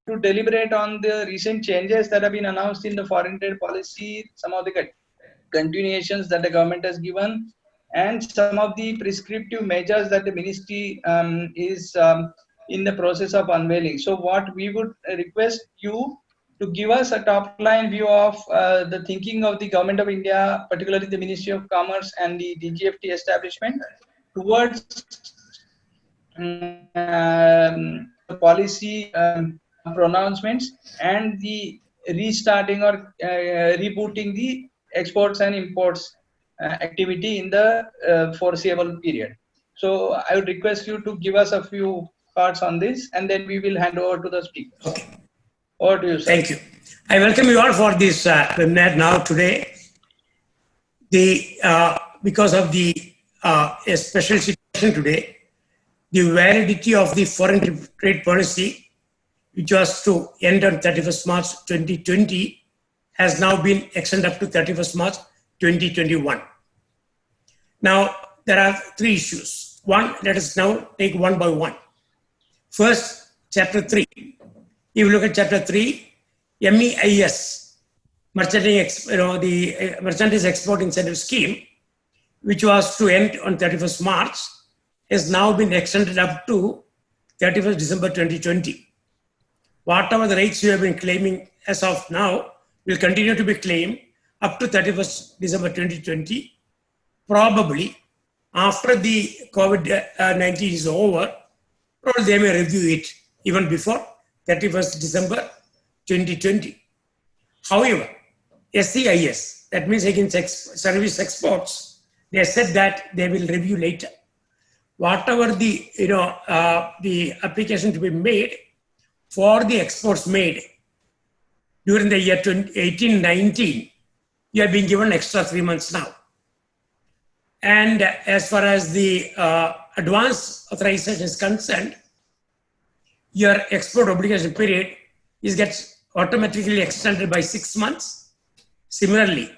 to deliberate on the recent changes that have been announced in the foreign trade policy, some of the continuations that the government has given, and some of the prescriptive measures that the ministry is in the process of unveiling. So what we would request you to give us a top line view of the thinking of the government of India, particularly the Ministry of Commerce and the DGFT establishment towards the policy pronouncements and the restarting or rebooting the exports and imports activity in the foreseeable period. So I would request you to give us a few thoughts on this, and then we will hand over to the speakers. Okay. Over to you, sir. Thank you. I welcome you all for this webinar now today. Because of the a special situation today, the validity of the foreign trade policy, which was to end on 31st March 2020, has now been extended up to 31st March 2021. Now, there are three issues. One, let us now take one by one. First, Chapter 3. If you look at Chapter 3, MEIS, the Merchandise Export Incentive Scheme, which was to end on 31st March, has now been extended up to 31st December 2020. Whatever the rates you have been claiming as of now will continue to be claimed up to 31st December 2020. Probably after the COVID-19 is over, probably they may review it even before 31st December 2020. However, SCIS, that means against service exports, they said that they will review later. Whatever the the application to be made for the exports made during the year 2018-19, you have been given extra 3 months now. And as far as the advance authorization is concerned, your export obligation period gets automatically extended by 6 months. Similarly,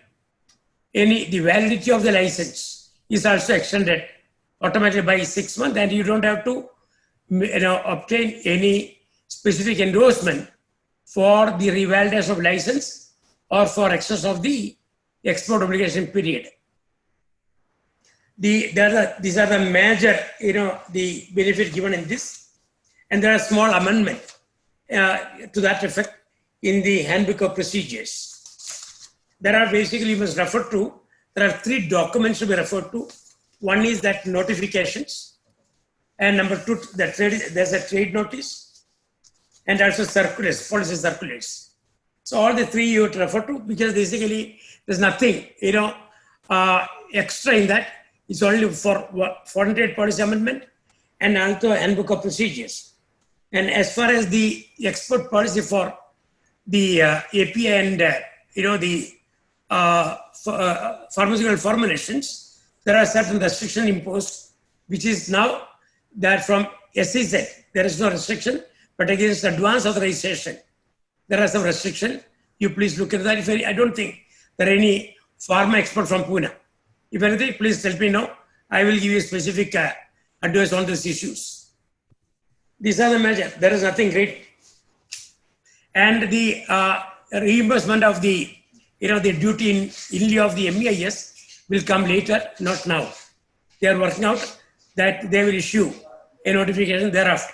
the validity of the license is also extended automatically by 6 months, and you don't have to obtain any specific endorsement for the revalidation of license or for excess of the export obligation period. These are the major, the benefit given in this, and there are small amendment to that effect in the handbook of procedures. There are basically, you must refer to, there are 3 documents to be referred to. One is that notifications, and number 2, there's a trade notice, and also circulars, policy circulars. So all the 3 you have to refer to, because basically there's nothing, extra in that. It's only for foreign trade policy amendment and also handbook of procedures. And as far as the export policy for the API and the pharmaceutical formulations, there are certain restrictions imposed, which is now that from SEZ, there is no restriction, but against advance authorization, there are some restrictions. You please look at that. I don't think there are any pharma export from Pune. If anything, please let me know. I will give you specific advice on these issues. These are the measures. There is nothing great. And the reimbursement of the, the duty in lieu of the MEIS will come later, not now. They are working out that they will issue a notification thereafter.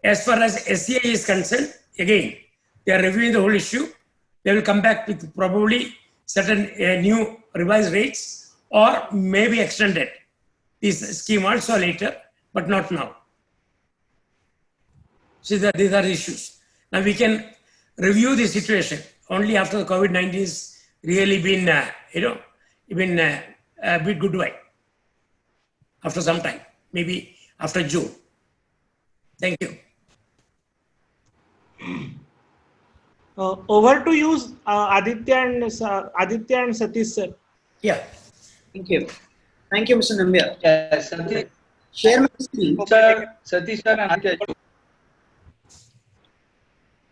As far as SCIA is concerned, again, they are reviewing the whole issue. They will come back with probably certain new revised rates, or maybe extended this scheme also later, but not now. So these are issues. Now we can review the situation only after the COVID-19 has really been, been a bit goodbye. After some time, maybe after June. Thank you. Over to you, Aditya and Satish, sir. Yeah. Thank you. Thank you, Mr. Nambiar. Yes, Satish. Share my screen. Sir, Satish sir and Aditya.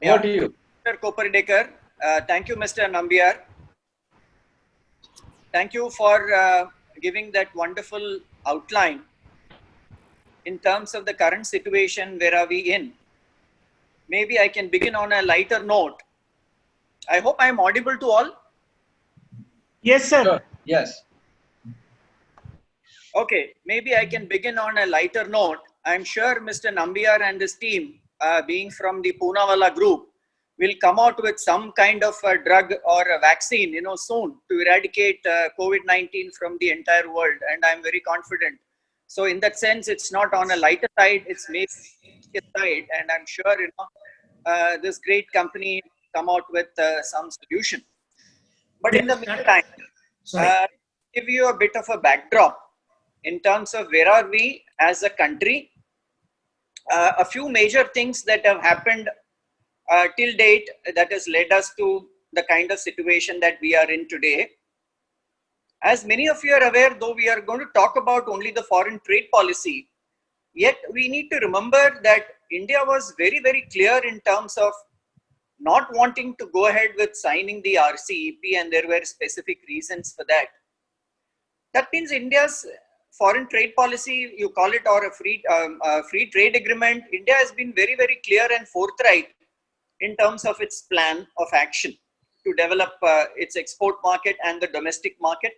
Over to you. Mr. Koparidekar, thank you, Mr. Nambiar. Thank you for giving that wonderful outline in terms of the current situation. Where are we in? maybe I can begin on a lighter note. I hope I am audible to all. Yes, sir. Sure. Yes. Okay, maybe I can begin on a lighter note. I'm sure Mr. Nambiar and his team, being from the Poonawalla group, will come out with some kind of a drug or a vaccine, soon to eradicate COVID-19 from the entire world. And I'm very confident. So in that sense, it's not on a lighter side, it's maybe side. And I'm sure, this great company come out with some solution. But in the meantime, Sorry. give you a bit of a backdrop in terms of where are we as a country. A few major things that have happened till date that has led us to the kind of situation that we are in today. As many of you are aware, though we are going to talk about only the foreign trade policy, yet we need to remember that India was very, very clear in terms of not wanting to go ahead with signing the RCEP, and there were specific reasons for that. That means India's foreign trade policy, you call it, or a free trade agreement, India has been very, very clear and forthright in terms of its plan of action to develop its export market and the domestic market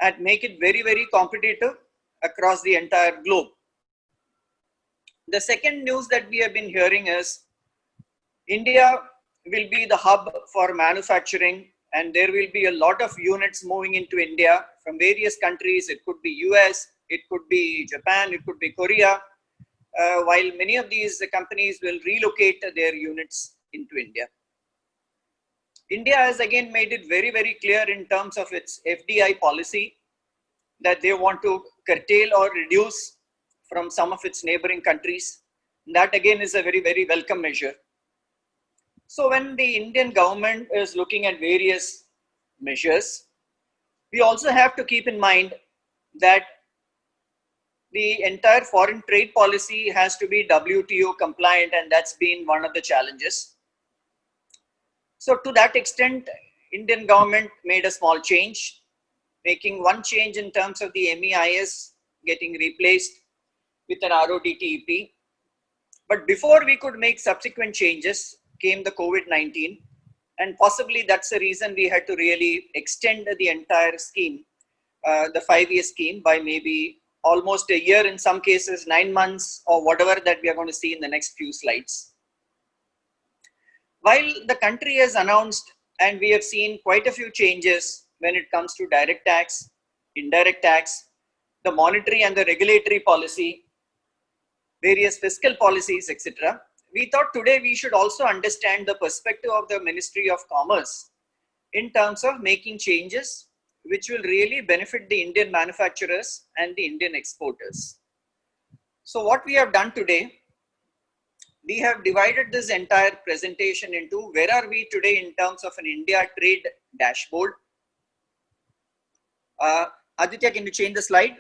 and make it very, very competitive across the entire globe. The second news that we have been hearing is India will be the hub for manufacturing, and there will be a lot of units moving into India from various countries. It could be US, it could be Japan, it could be Korea, while many of these companies will relocate their units into India. India has again made it very, very clear in terms of its FDI policy that they want to curtail or reduce from some of its neighboring countries. That again is a very, very welcome measure. So when the Indian government is looking at various measures, we also have to keep in mind that the entire foreign trade policy has to be WTO compliant, and that's been one of the challenges. So to that extent, Indian government made a small change, making one change in terms of the MEIS getting replaced with an RODTEP. But before we could make subsequent changes came the COVID-19, and possibly that's the reason we had to really extend the entire scheme, the 5-year scheme, by maybe almost a year, in some cases 9 months, or whatever that we are going to see in the next few slides. While the country has announced, and we have seen quite a few changes when it comes to direct tax, indirect tax, the monetary and the regulatory policy, various fiscal policies, etc., we thought today we should also understand the perspective of the Ministry of Commerce in terms of making changes which will really benefit the Indian manufacturers and the Indian exporters. So what we have done today, we have divided this entire presentation into where are we today in terms of an India trade dashboard. Aditya, can you change the slide?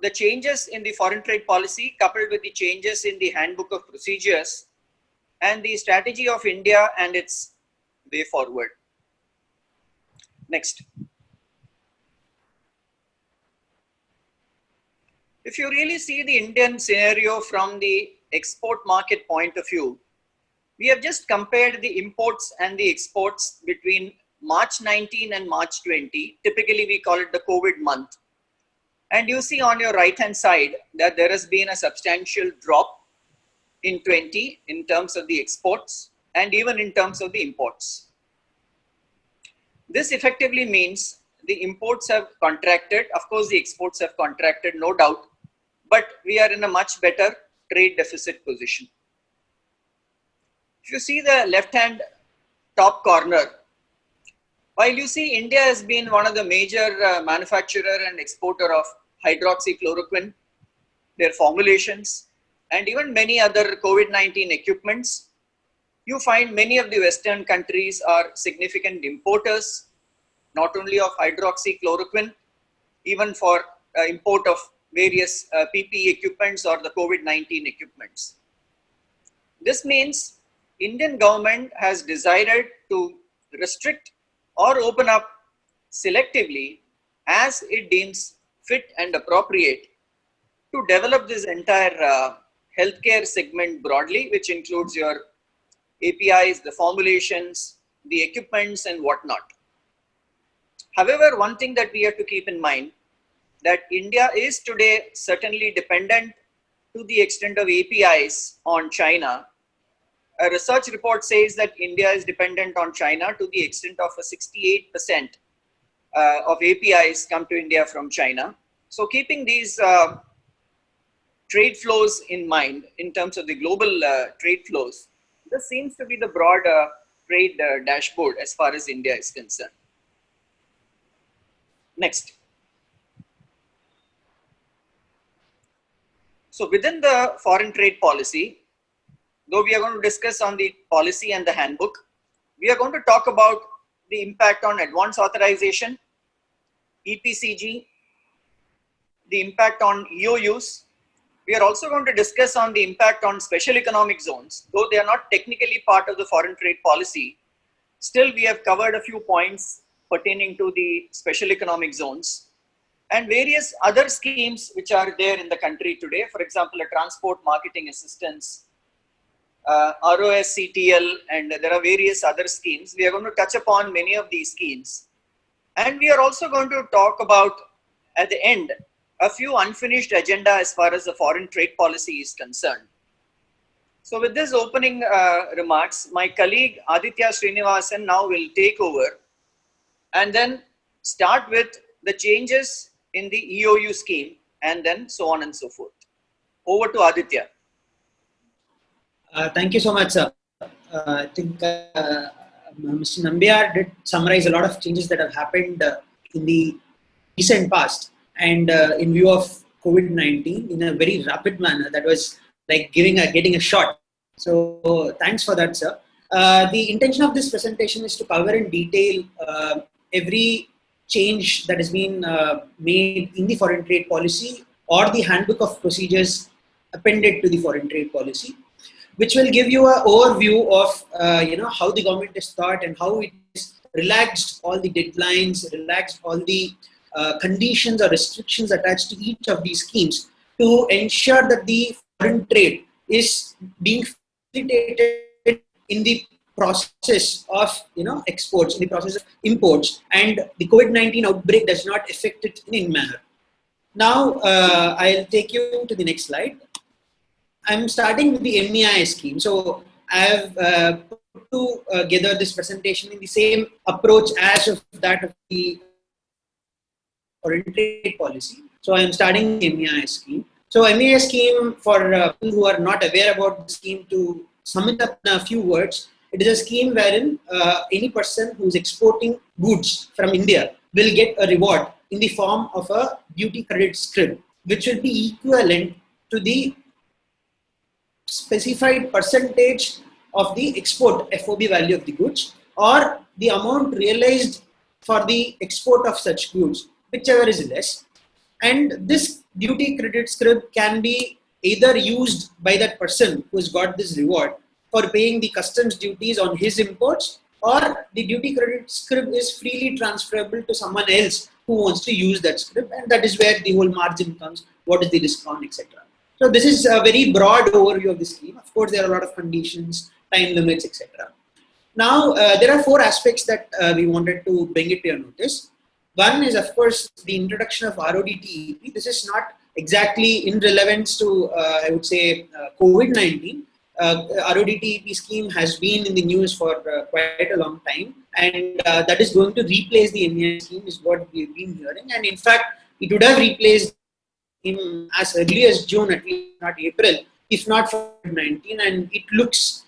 The changes in the foreign trade policy coupled with the changes in the handbook of procedures and the strategy of India and its way forward. Next. If you really see the Indian scenario from the export market point of view, we have just compared the imports and the exports between March 19 and March 20. Typically, we call it the COVID month. And you see on your right hand side that there has been a substantial drop in 20 in terms of the exports and even in terms of the imports. This effectively means the imports have contracted. Of course, the exports have contracted, no doubt, but we are in a much better trade deficit position. If you see the left hand top corner, while you see India has been one of the major manufacturer and exporter of hydroxychloroquine, their formulations, and even many other COVID-19 equipments, you find many of the Western countries are significant importers, not only of hydroxychloroquine, even for import of various PPE equipments or the COVID-19 equipments. This means Indian government has decided to restrict or open up selectively as it deems fit and appropriate to develop this entire healthcare segment broadly, which includes your APIs, the formulations, the equipments and whatnot. However, one thing that we have to keep in mind that India is today certainly dependent to the extent of APIs on China. A research report says that India is dependent on China to the extent of 68% of APIs come to India from China. So keeping these trade flows in mind in terms of the global trade flows, this seems to be the broad trade dashboard as far as India is concerned. Next. So within the foreign trade policy, though we are going to discuss on the policy and the handbook, we are going to talk about the impact on advance authorization, EPCG, the impact on EOUs. We are also going to discuss on the impact on special economic zones. Though they are not technically part of the foreign trade policy, still we have covered a few points pertaining to the special economic zones and various other schemes which are there in the country today. For example, a transport marketing assistance, ROSCTL, and there are various other schemes. We are going to touch upon many of these schemes. And we are also going to talk about, at the end, a few unfinished agenda as far as the foreign trade policy is concerned. So with this opening remarks, my colleague Aditya Srinivasan now will take over and then start with the changes in the EOU scheme and then so on and so forth. Over to Aditya. Thank you so much, sir. I think Mr. Nambiar did summarize a lot of changes that have happened in the recent past and in view of COVID-19 in a very rapid manner. That was like getting a shot. So thanks for that, sir. The intention of this presentation is to cover in detail every change that has been made in the foreign trade policy or the handbook of procedures appended to the foreign trade policy, which will give you an overview of how the government has thought and how it has relaxed all the deadlines, relaxed all the conditions or restrictions attached to each of these schemes to ensure that the foreign trade is being facilitated in the process of exports, in the process of imports, and the COVID-19 outbreak does not affect it in any manner. Now I'll take you to the next slide. I'm starting with the MCCIA scheme. So I have put together this presentation in the same approach as of that of the foreign trade policy. So I'm starting the MCCIA scheme. So MCCIA scheme, for people who are not aware about the scheme, to sum it up in a few words, it is a scheme wherein any person who is exporting goods from India will get a reward in the form of a duty credit scrip, which will be equivalent to the specified percentage of the export FOB value of the goods or the amount realized for the export of such goods, whichever is less. And this duty credit scrip can be either used by that person who has got this reward for paying the customs duties on his imports, or the duty credit scrip is freely transferable to someone else who wants to use that scrip, and that is where the whole margin comes, what is the discount, etc. So this is a very broad overview of the scheme. Of course, there are a lot of conditions, time limits, etc. Now, there are four aspects that we wanted to bring it to your notice. One is, of course, the introduction of RODTEP. This is not exactly in relevance to, I would say, COVID-19. RODTEP scheme has been in the news for quite a long time, and that is going to replace the MCCIA scheme is what we've been hearing. And in fact, it would have replaced in as early as June, at least not April, if not for COVID-19. And it looks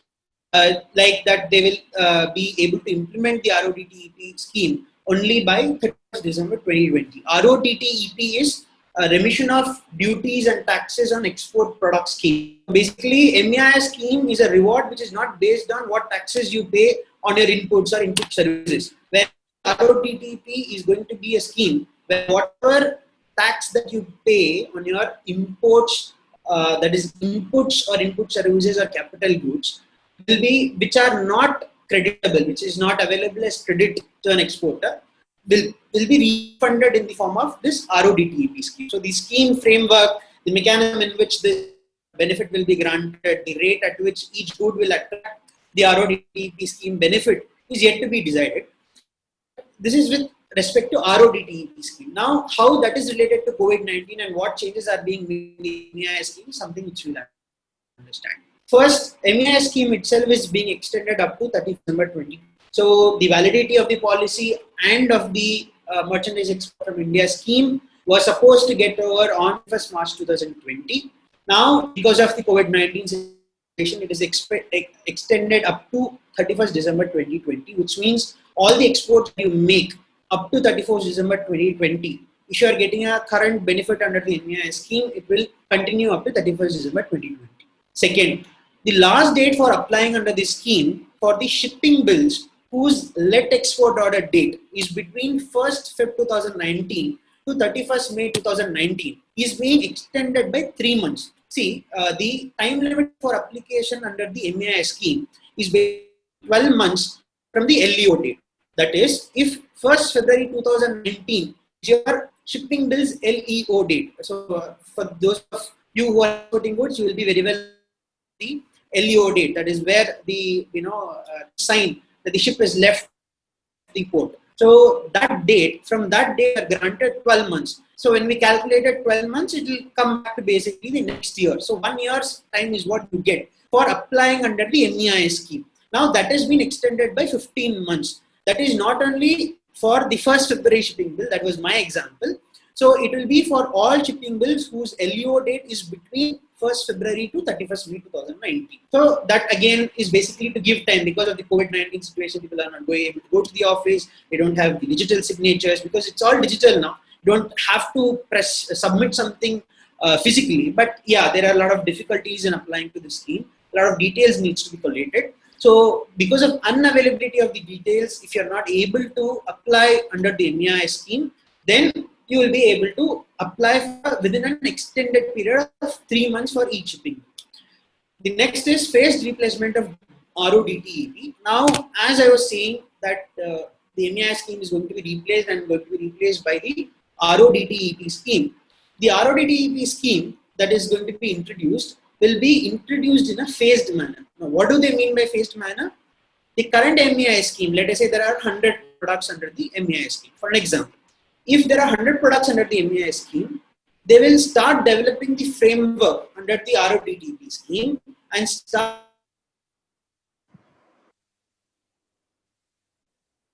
like that they will be able to implement the RODTEP scheme only by 31st December 2020. RODTEP is a remission of duties and taxes on export product scheme. Basically, MCCIA scheme is a reward which is not based on what taxes you pay on your inputs or input services. Where RODTEP is going to be a scheme where whatever tax that you pay on your imports, that is inputs or input services or capital goods, will be, which are not creditable, which is not available as credit to an exporter, will be refunded in the form of this RODTEP scheme. So the scheme framework, the mechanism in which this benefit will be granted, the rate at which each good will attract the RODTEP scheme benefit is yet to be decided. This is with respect to RODTEP scheme. Now, how that is related to COVID-19 and what changes are being made in the MEIS scheme is something which we will understand. First, MEIS scheme itself is being extended up to 30th December 2020. So, the validity of the policy and of the merchandise export from India scheme was supposed to get over on 1st March 2020. Now, because of the COVID-19 situation, it is extended up to 31st December 2020, which means all the exports you make up to 31st December 2020, if you are getting a current benefit under the MEIS scheme, it will continue up to 31st December 2020. Second, the last date for applying under this scheme for the shipping bills whose let export order date is between 1st Feb 2019 to 31st May 2019 is being extended by 3 months. See, the time limit for application under the MEIS scheme is 12 months from the LEO date. That is, if 1st February 2019 is your shipping bills LEO date. So, for those of you who are exporting goods, you will be very well the LEO date. That is where the sign that the ship is left the port. So that date, from that date, are granted 12 months. So when we calculated 12 months, it will come back to basically the next year. So 1 year's time is what you get for applying under the MEIS scheme. Now that has been extended by 15 months. That is not only for the 1st February shipping bill, that was my example. So it will be for all shipping bills whose LEO date is between 1st February to 31st May 2019. So that again is basically to give time because of the COVID-19 situation. People are not able to go to the office. They don't have the digital signatures because it's all digital now. You don't have to submit something physically. But yeah, there are a lot of difficulties in applying to this scheme. A lot of details needs to be collated. So because of unavailability of the details, if you're not able to apply under the MEIS scheme, then you will be able to apply for within an extended period of 3 months for each shipping. The next is phased replacement of RODTEP. Now, as I was saying that the MEIS scheme is going to be replaced and going to be replaced by the RODTEP scheme. The RODTEP scheme that is going to be introduced will be introduced in a phased manner. Now, what do they mean by phased manner? The current MEIS scheme, let us say there are 100 products under the MEIS scheme. For an example, if there are 100 products under the MEIS scheme, they will start developing the framework under the RODTEP scheme and start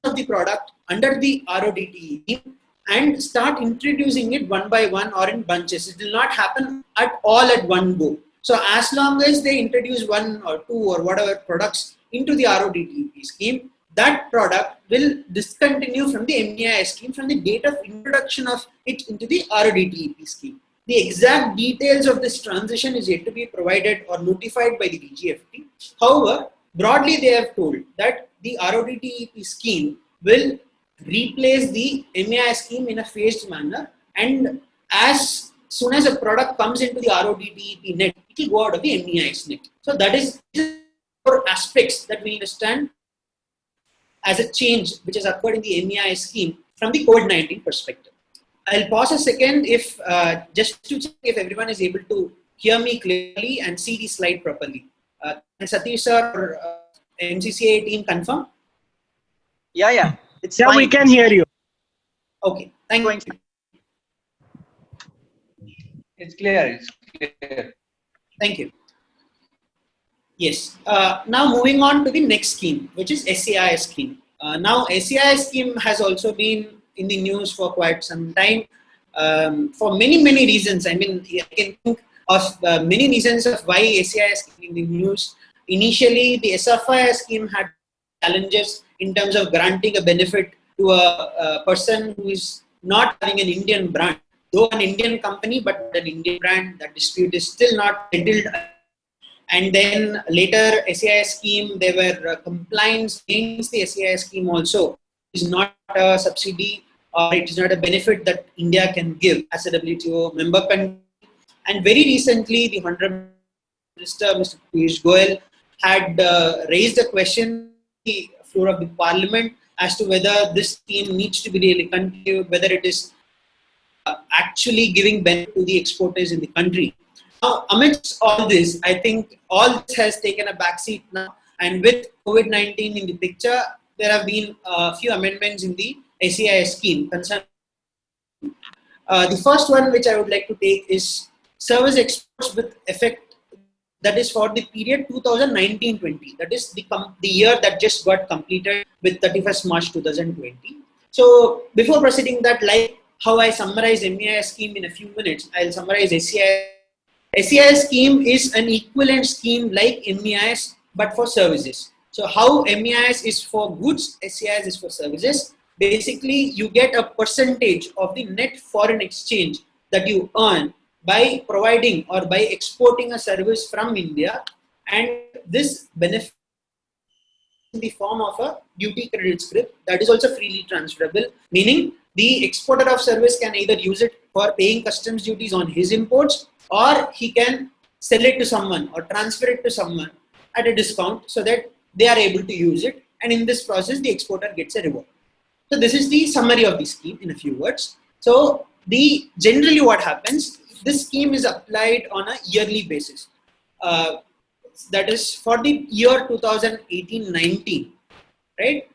of the product under the RODTEP and start introducing it one by one or in bunches. It will not happen at all at one go. So as long as they introduce 1 or 2 or whatever products into the RODTEP scheme, that product will discontinue from the MEIS scheme from the date of introduction of it into the RODTEP scheme. The exact details of this transition is yet to be provided or notified by the DGFT. However, broadly they have told that the RODTEP scheme will replace the MEIS scheme in a phased manner, and as soon as a product comes into the RODTEP net, it will go out of the MEIS net. So that is 4 aspects that we understand as a change which has occurred in the MEIS scheme from the COVID-19 perspective. I'll pause a second if just to check if everyone is able to hear me clearly and see the slide properly. Can Satish sir or MCCIA team confirm? Yeah, it's Yeah, fine. we can hear you. Okay, thank you. It's clear. It's clear. Thank you. Yes. Now moving on to the next scheme, which is SCIA scheme. Now SCIA scheme has also been in the news for quite some time for many reasons. I mean, I can think of many reasons of why SCIA scheme in the news. Initially, the SFIA scheme had challenges in terms of granting a benefit to a person who is not having an Indian brand. Though an Indian company, but an Indian brand, that dispute is still not settled. And then later, SCIA scheme, there were complaints against the SCIA scheme also. It is not a subsidy or it is not a benefit that India can give as a WTO member country. And very recently, the Honorable Minister, Mr. Piyush Goyal, had raised a question on the floor of the Parliament as to whether this scheme needs to be really continued, whether it is actually giving benefit to the exporters in the country. Now, amidst all this, I think all this has taken a backseat now, and with COVID-19 in the picture, there have been a few amendments in the SCIA scheme. The first one which I would like to take is service exports with effect, that is for the period 2019-20. That is the year that just got completed with 31st March 2020. So before proceeding that, like how I summarize MEIS scheme in a few minutes, I'll summarize SCIA. SCIA scheme is an equivalent scheme like MEIS but for services. So how MEIS is for goods, SCIA is for services. Basically, you get a percentage of the net foreign exchange that you earn by providing or by exporting a service from India, and this benefit in the form of a duty credit scrip that is also freely transferable, meaning the exporter of service can either use it for paying customs duties on his imports, or he can sell it to someone or transfer it to someone at a discount so that they are able to use it, and in this process the exporter gets a reward. So this is the summary of the scheme in a few words. So generally what happens, this scheme is applied on a yearly basis. That is for the year 2018-19, right?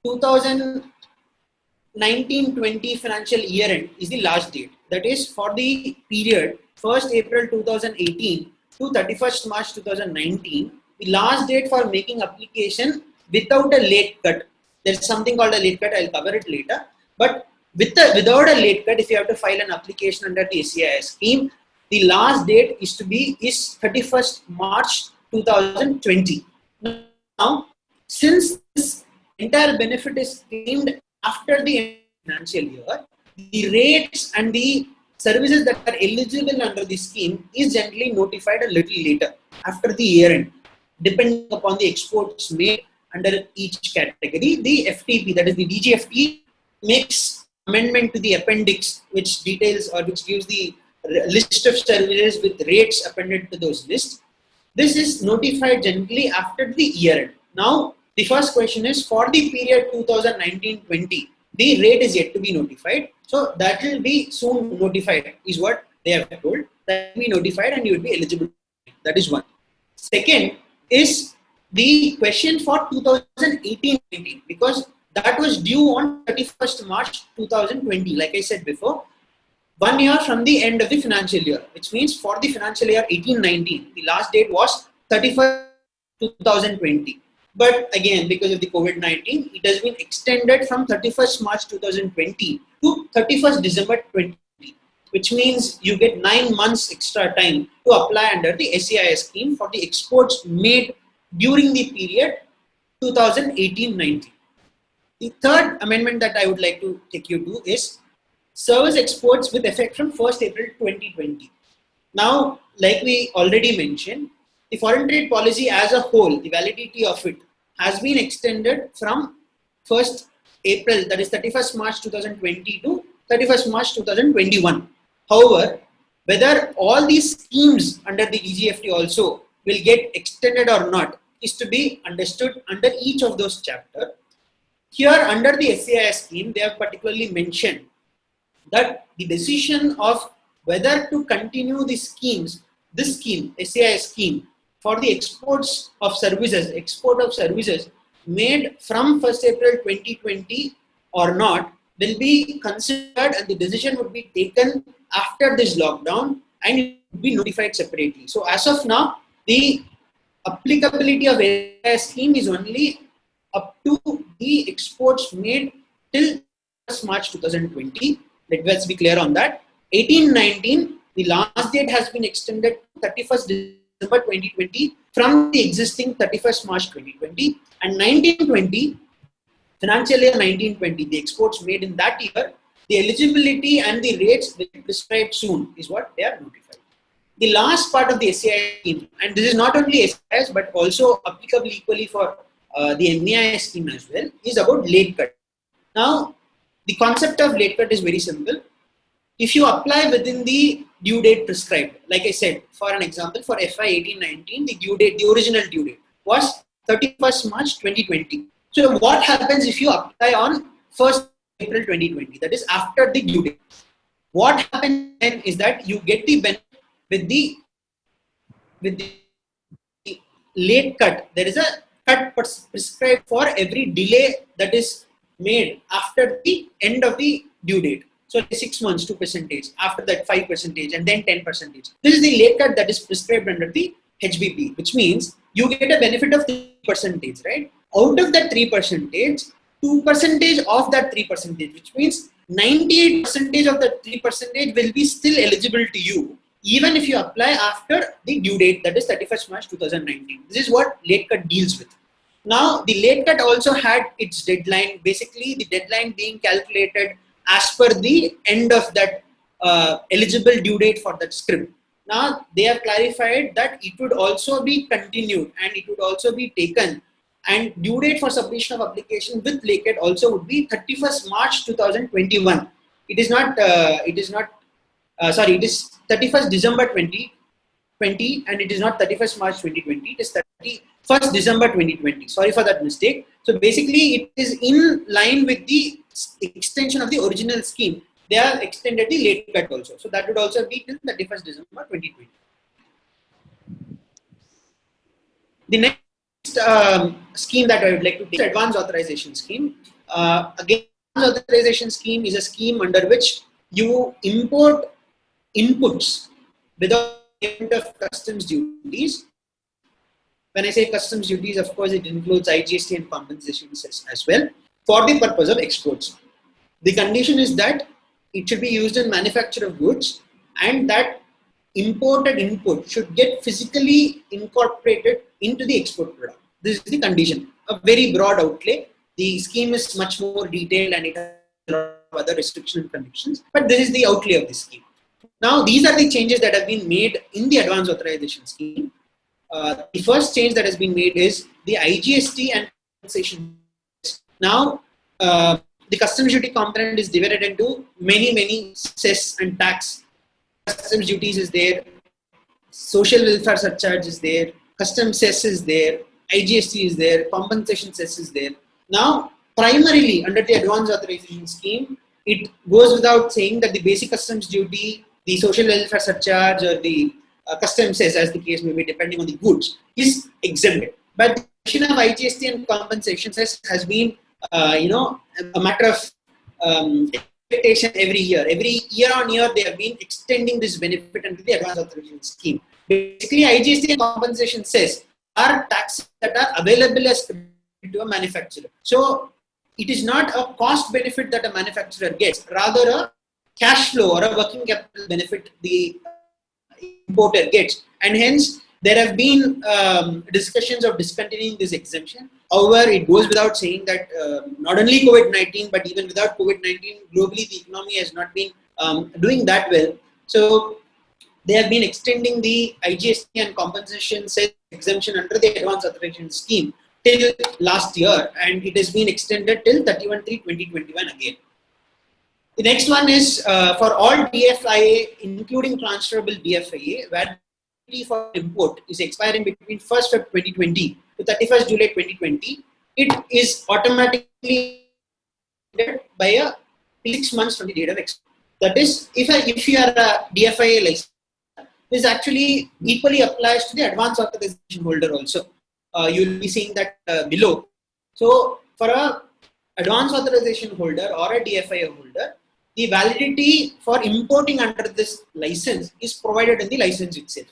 2019-20 financial year end is the last date. That is for the period 1st April 2018 to 31st March 2019, the last date for making application without a late cut. There's something called a late cut, I'll cover it later. But without a late cut, if you have to file an application under the SCIA scheme, the last date is 31st March 2020. Now, since this entire benefit is claimed after the financial year, the rates and the services that are eligible under the scheme is generally notified a little later, after the year end, depending upon the exports made under each category. The FTP, that is the DGFT, makes amendment to the appendix which details or which gives the list of services with rates appended to those lists. This is notified generally after the year end. Now, the first question is for the period 2019-20, the rate is yet to be notified. So that will be soon notified is what they have told. That will be notified and you will be eligible. That is one. Second is the question for 2018-19, because that was due on 31st March 2020, like I said before, 1 year from the end of the financial year, which means for the financial year 18-19, the last date was 31st 2020. But again, because of the COVID-19, it has been extended from 31st March 2020 to 31st December 2020, which means you get 9 months extra time to apply under the SCIA scheme for the exports made during the period 2018-19. The third amendment that I would like to take you to is service exports with effect from 1st April 2020. Now, like we already mentioned, the foreign trade policy as a whole, the validity of it has been extended from 1st April, that is 31st March 2020 to 31st March 2021. However, whether all these schemes under the DGFT also will get extended or not is to be understood under each of those chapters. Here under the SCIA scheme, they have particularly mentioned that the decision of whether to continue the schemes, this scheme, SCIA scheme, for the export of services made from 1st April 2020 or not will be considered, and the decision would be taken after this lockdown and it will be notified separately. So as of now, the applicability of SCIA scheme is only up to the exports made till March 2020. Let's be clear on that. 18-19, the last date has been extended to 31st December 2020 from the existing 31st March 2020, and 19-20, financial year 19-20, the exports made in that year, the eligibility and the rates will be prescribed soon is what they are notified. The last part of the SCIA scheme, and this is not only SCIS but also applicable equally for the MEIS scheme as well, is about late cut. Now, the concept of late cut is very simple. If you apply within the due date prescribed, like I said, for an example, for FY 18-19, the due date, the original due date was 31st March 2020. So what happens if you apply on 1st April 2020, that is after the due date? What happens then is that you get the benefit with the late cut. There is a cut prescribed for every delay that is made after the end of the due date. So 6 months, 2%, after that 5%, and then 10%. This is the late cut that is prescribed under the HBP, which means you get a benefit of 3%, right? Out of that 3%, 2% of that 3%, which means 98% of that 3% will be still eligible to you, even if you apply after the due date, that is 31st March 2019. This is what late cut deals with. Now, the late cut also had its deadline, basically the deadline being calculated as per the end of that eligible due date for that script. Now, they have clarified that it would also be continued and it would also be taken, and due date for submission of application with late cut also would be 31st March 2021. It is 31st December 2020, and it is not 31st March 2020, it is 31st December 2020. Sorry for that mistake. So basically it is in line with the extension of the original scheme. They have extended the late cut also. So that would also be till 31st December 2020. The next scheme that I would like to take is advance authorization scheme. Again, advance authorization scheme is a scheme under which you import inputs without payment of customs duties. When I say customs duties, of course, it includes IGST and compensations as well, for the purpose of exports. The condition is that it should be used in manufacture of goods, and that imported input should get physically incorporated into the export product. This is the condition. A very broad outlay. The scheme is much more detailed and it has a lot of other restrictions and conditions, but this is the outlay of the scheme. Now, these are the changes that have been made in the advance authorization scheme. The first change that has been made is the IGST and compensation. Now, the customs duty component is divided into many cess and tax. Customs duties is there, social welfare surcharge is there, customs cess is there, IGST is there, compensation cess is there. Now, primarily under the advance authorization scheme, it goes without saying that the basic customs duty, the social welfare surcharge, or the customs cess, as the case may be, depending on the goods, is exempted. But the question of IGST and compensation cess has been, a matter of expectation every year. Every year on year, they have been extending this benefit under the advance authorization scheme. Basically, IGST and compensation cess are taxes that are available as credit to a manufacturer. So, it is not a cost benefit that a manufacturer gets, rather a cash flow or a working capital benefit the importer gets, and hence there have been discussions of discontinuing this exemption. However, it goes without saying that not only COVID-19, but even without COVID-19, globally the economy has not been doing that well. So they have been extending the IGST and compensation cess exemption under the advance authorization scheme till last year, and it has been extended till 31/3/2021 again. The next one is for all DFIA, including transferable DFIA, where for import is expiring between 1st of 2020 to 31st July 2020, it is automatically by a 6 months from the date of expiry. That is, if you are a DFIA license, this actually equally applies to the advance authorization holder also. You will be seeing that below. So, for a advance authorization holder or a DFIA holder, the validity for importing under this license is provided in the license itself.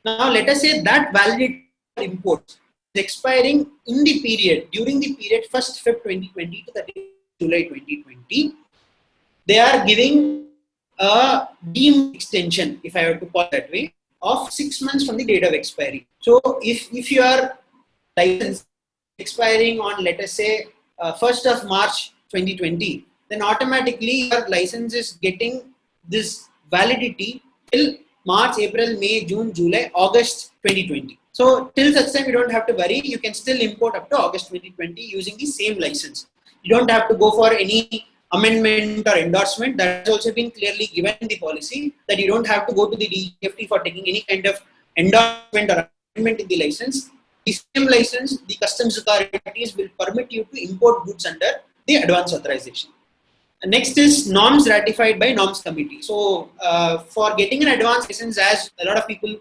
Now, let us say that validity for imports is expiring in the period, during the period 1st February 2020 to 30th July 2020. They are giving a deemed extension, if I were to call it that way, of 6 months from the date of expiry. So, if your license expiring on, let us say, 1st of March 2020, then automatically your license is getting this validity till March, April, May, June, July, August 2020. So till such time you don't have to worry, you can still import up to August 2020 using the same license. You don't have to go for any amendment or endorsement. That has also been clearly given in the policy, that you don't have to go to the DFT for taking any kind of endorsement or amendment in the license. The same license, the customs authorities will permit you to import goods under the advance authorization. Next is norms ratified by norms committee. So for getting an advanced license, as a lot of people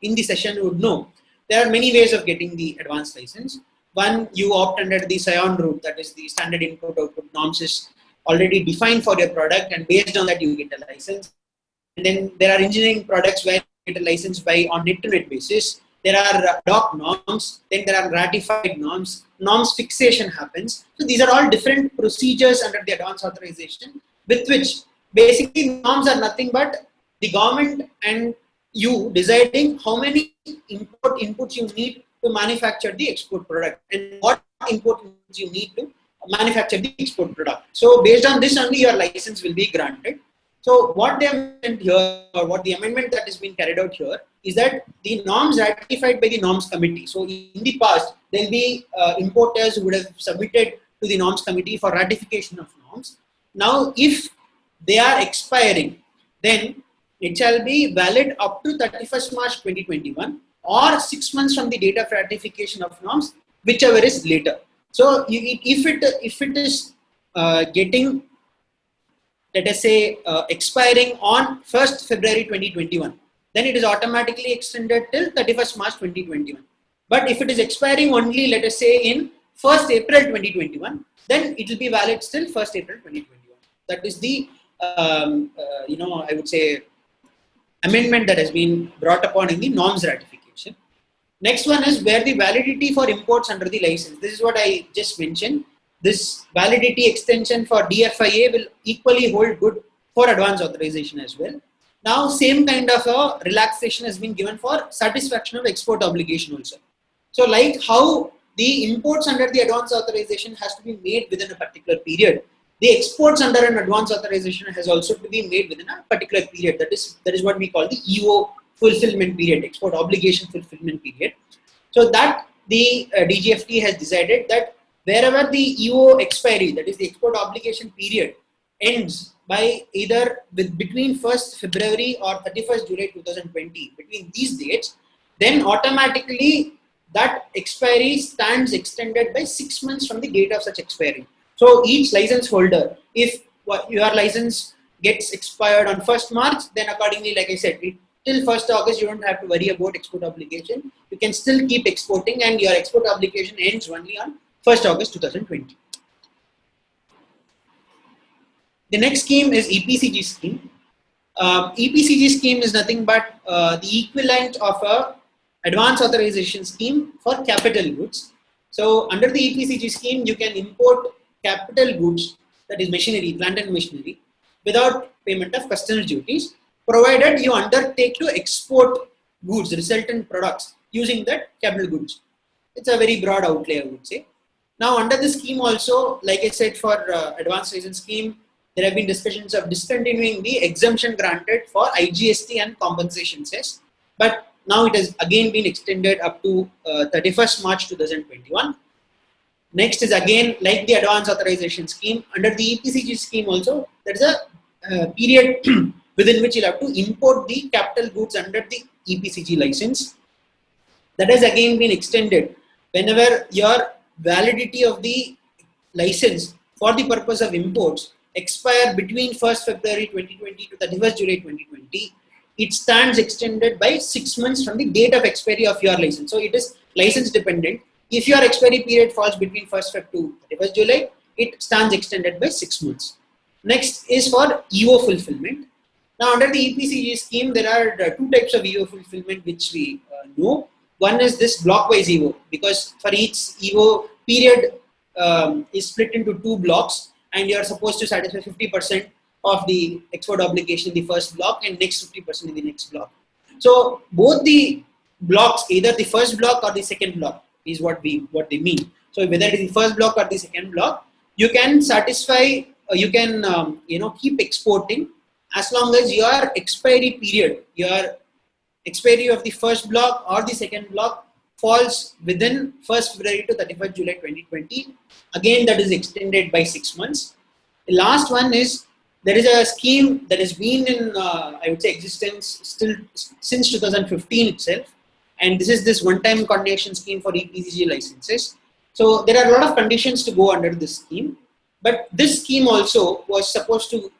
in the session would know, there are many ways of getting the advanced license. One, you opt under the SION route, that is the standard input output norms is already defined for your product, and based on that you get a license. And then there are engineering products where you get a license by on net-to-net basis. There are ad hoc norms, then there are ratified norms, norms fixation happens. So these are all different procedures under the advanced authorization, with which basically norms are nothing but the government and you deciding how many import inputs you need to manufacture the export product and what import inputs you need to manufacture the export product. So based on this only your license will be granted. So what they have meant here, or what the amendment that has been carried out here, is that the norms ratified by the norms committee. So in the past, there will be importers who would have submitted to the norms committee for ratification of norms. Now, if they are expiring, then it shall be valid up to 31st March 2021 or 6 months from the date of ratification of norms, whichever is later. So if it is getting, let us say, expiring on 1st February 2021, then it is automatically extended till 31st March 2021. But if it is expiring only, let us say, in 1st April 2021, then it will be valid till 1st April 2021. That is the, I would say, amendment that has been brought upon in the norms ratification. Next one is where the validity for imports under the license. This is what I just mentioned. This validity extension for DFIA will equally hold good for advance authorization as well. Now, same kind of a relaxation has been given for satisfaction of export obligation also. So like how the imports under the advance authorization has to be made within a particular period, the exports under an advance authorization has also to be made within a particular period. That is what we call the EO fulfillment period, export obligation fulfillment period. So that the DGFT has decided that wherever the EO expiry, that is the export obligation period, ends by either between 1st February or 31st July 2020, between these dates, then automatically that expiry stands extended by 6 months from the date of such expiry. So each license holder, if your license gets expired on 1st March, then accordingly, like I said, till 1st August, you don't have to worry about export obligation. You can still keep exporting and your export obligation ends only on 1st August 2020. The next scheme is EPCG scheme. EPCG scheme is nothing but the equivalent of a advance authorization scheme for capital goods. So under the EPCG scheme, you can import capital goods, that is machinery, plant and machinery, without payment of customs duties, provided you undertake to export goods, resultant products using that capital goods. It's a very broad outlay, I would say. Now under the scheme also, like I said, for advanced license scheme, there have been discussions of discontinuing the exemption granted for IGST and compensation cess, but now it has again been extended up to 31st March 2021. Next is again like the advance authorization scheme. Under the EPCG scheme also, there is a period within which you'll have to import the capital goods under the EPCG license. That has again been extended whenever your validity of the license for the purpose of imports expire between 1st February 2020 to 31st July 2020. It stands extended by 6 months from the date of expiry of your license. So it is license dependent. If your expiry period falls between 1st Feb to 31st July, it stands extended by 6 months. Next is for EO fulfillment. Now under the EPCG scheme, there are two types of EO fulfillment which we know. One is this blockwise EO, because for each EO period is split into 2 blocks and you are supposed to satisfy 50% of the export obligation in the first block and next 50% in the next block. So both the blocks, either the first block or the second block, is what they mean. So whether it is the first block or the second block, you can satisfy, you can keep exporting as long as your expiry period, your expiry of the first block or the second block falls within 1st February to 31st July 2020. Again, that is extended by 6 months. The last one is, there is a scheme that has been in, I would say, existence still since 2015 itself. And this is this one-time coordination scheme for EPCG licenses. So there are a lot of conditions to go under this scheme. But this scheme also was supposed to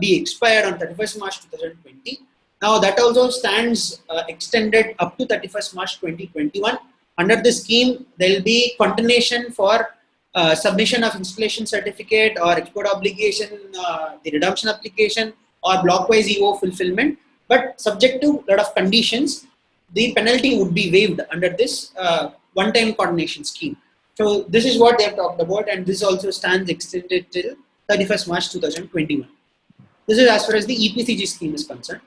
be expired on 31st March 2020. Now that also stands extended up to 31st March 2021. Under this scheme, there will be continuation for submission of installation certificate or export obligation, the redemption application or blockwise EO fulfillment. But subject to a lot of conditions, the penalty would be waived under this one-time coordination scheme. So this is what they have talked about, and this also stands extended till 31st March 2021. This is as far as the EPCG scheme is concerned.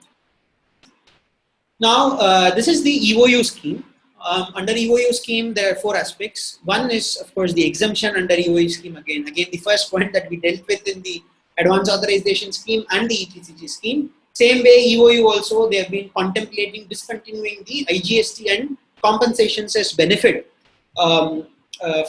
Now, this is the EOU scheme. Under EOU scheme, there are 4 aspects. One is, of course, the exemption under EOU scheme. Again, the first point that we dealt with in the advance authorization scheme and the EPCG scheme. Same way, EOU also, they have been contemplating discontinuing the IGST and compensations as benefit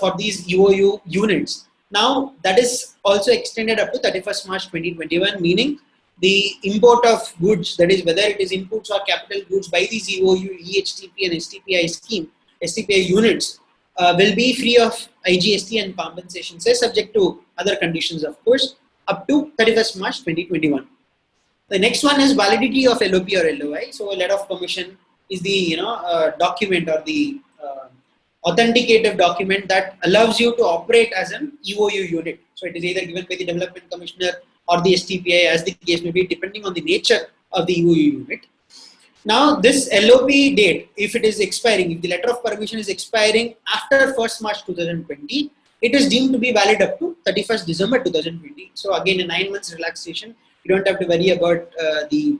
for these EOU units. Now, that is also extended up to 31st March 2021, meaning the import of goods, that is whether it is inputs or capital goods by these EOU, EHTP and STPI scheme, STPI units will be free of IGST and compensation, say subject to other conditions, of course, up to 31st March 2021. The next one is validity of LOP or LOI. So a letter of permission is the document or the authenticative document that allows you to operate as an EOU unit. So it is either given by the development commissioner or the STPI, as the case may be, depending on the nature of the EOU unit. Now this LOP date, if it is expiring, if the letter of permission is expiring after 1st March 2020, it is deemed to be valid up to 31st December 2020. So again, a 9 months relaxation. You don't have to worry about the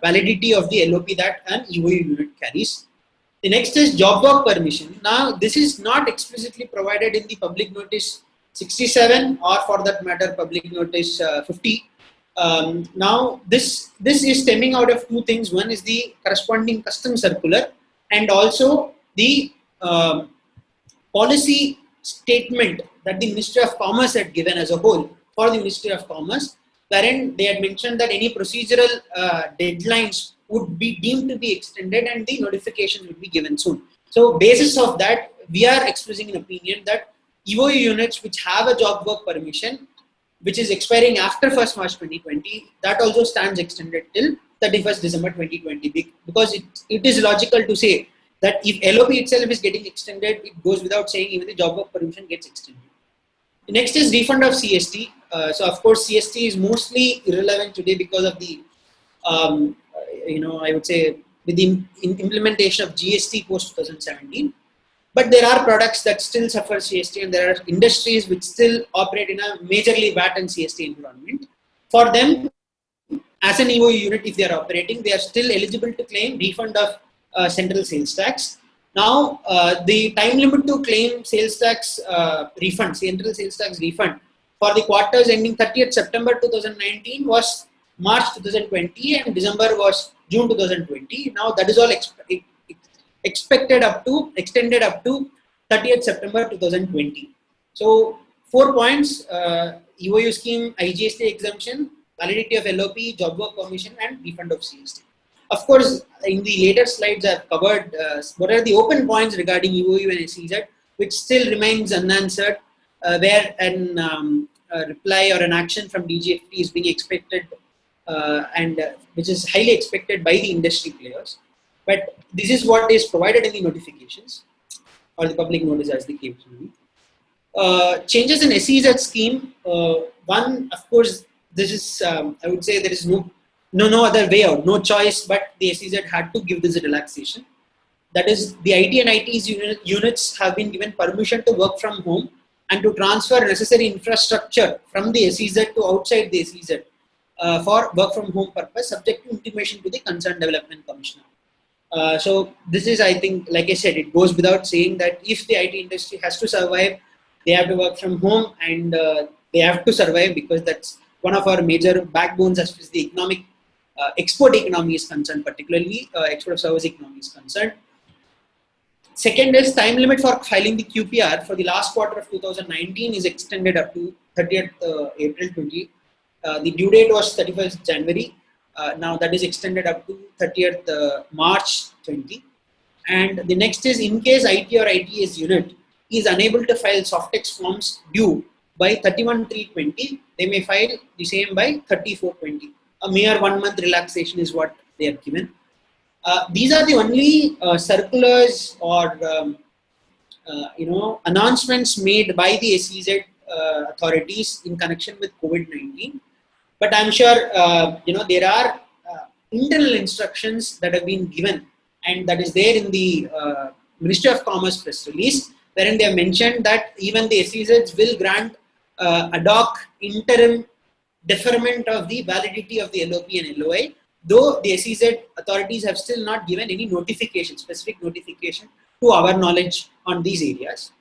validity of the LOP that an EOU unit carries. The next is job work permission. Now this is not explicitly provided in the public notice 67 or for that matter public notice 50. Now this is stemming out of 2 things. One is the corresponding custom circular and also the policy statement that the Ministry of Commerce had given as a whole for the Ministry of Commerce, wherein they had mentioned that any procedural deadlines would be deemed to be extended and the notification would be given soon. So basis of that, we are expressing an opinion that EOU units which have a job work permission which is expiring after 1st March 2020, that also stands extended till 31st December 2020, because it is logical to say that if LOP itself is getting extended, it goes without saying even the job work permission gets extended. The next is refund of CST. So of course CST is mostly irrelevant today because of the I would say with the implementation of GST post 2017. But there are products that still suffer CST and there are industries which still operate in a majorly VAT and CST environment. For them, as an EOU unit, if they are operating, they are still eligible to claim refund of central sales tax. Now, the time limit to claim sales tax refund, central sales tax refund for the quarters ending 30th September 2019 was March 2020 and December was June 2020. Now that is all extended up to 30th September 2020. So 4 points: EOU scheme, IGST exemption, validity of LOP, job work permission, and refund of CST. Of course, in the later slides, I have covered what are the open points regarding EOU and SEZ, which still remains unanswered, where an reply or an action from DGFT is being expected, and which is highly expected by the industry players. But this is what is provided in the notifications or the public notice, as the case may be. Changes in SEZ scheme. One, of course, this is I would say there is no other way out, no choice, but the SEZ had to give this a relaxation. That is, the IT and IT's units have been given permission to work from home and to transfer necessary infrastructure from the SEZ to outside the SEZ for work from home purpose, subject to intimation to the concerned development commissioner. So this is, I think, like I said, it goes without saying that if the IT industry has to survive, they have to work from home and they have to survive, because that's one of our major backbones as far as the economic export economy is concerned, particularly export of service economy is concerned. Second is time limit for filing the QPR for the last quarter of 2019 is extended up to 30th April 20. The due date was 31st January. Now that is extended up to 30th March 20. And the next is, in case IT or ITS unit is unable to file soft text forms due by 31/3/20, they may file the same by 34/20. A mere 1 month relaxation is what they have given. These are the only circulars or announcements made by the SEZ authorities in connection with COVID-19. But I'm sure there are internal instructions that have been given, and that is there in the Ministry of Commerce press release, wherein they have mentioned that even the SEZs will grant ad hoc interim deferment of the validity of the LOP and LOI, though the SEZ authorities have still not given any notification, specific notification to our knowledge on these areas.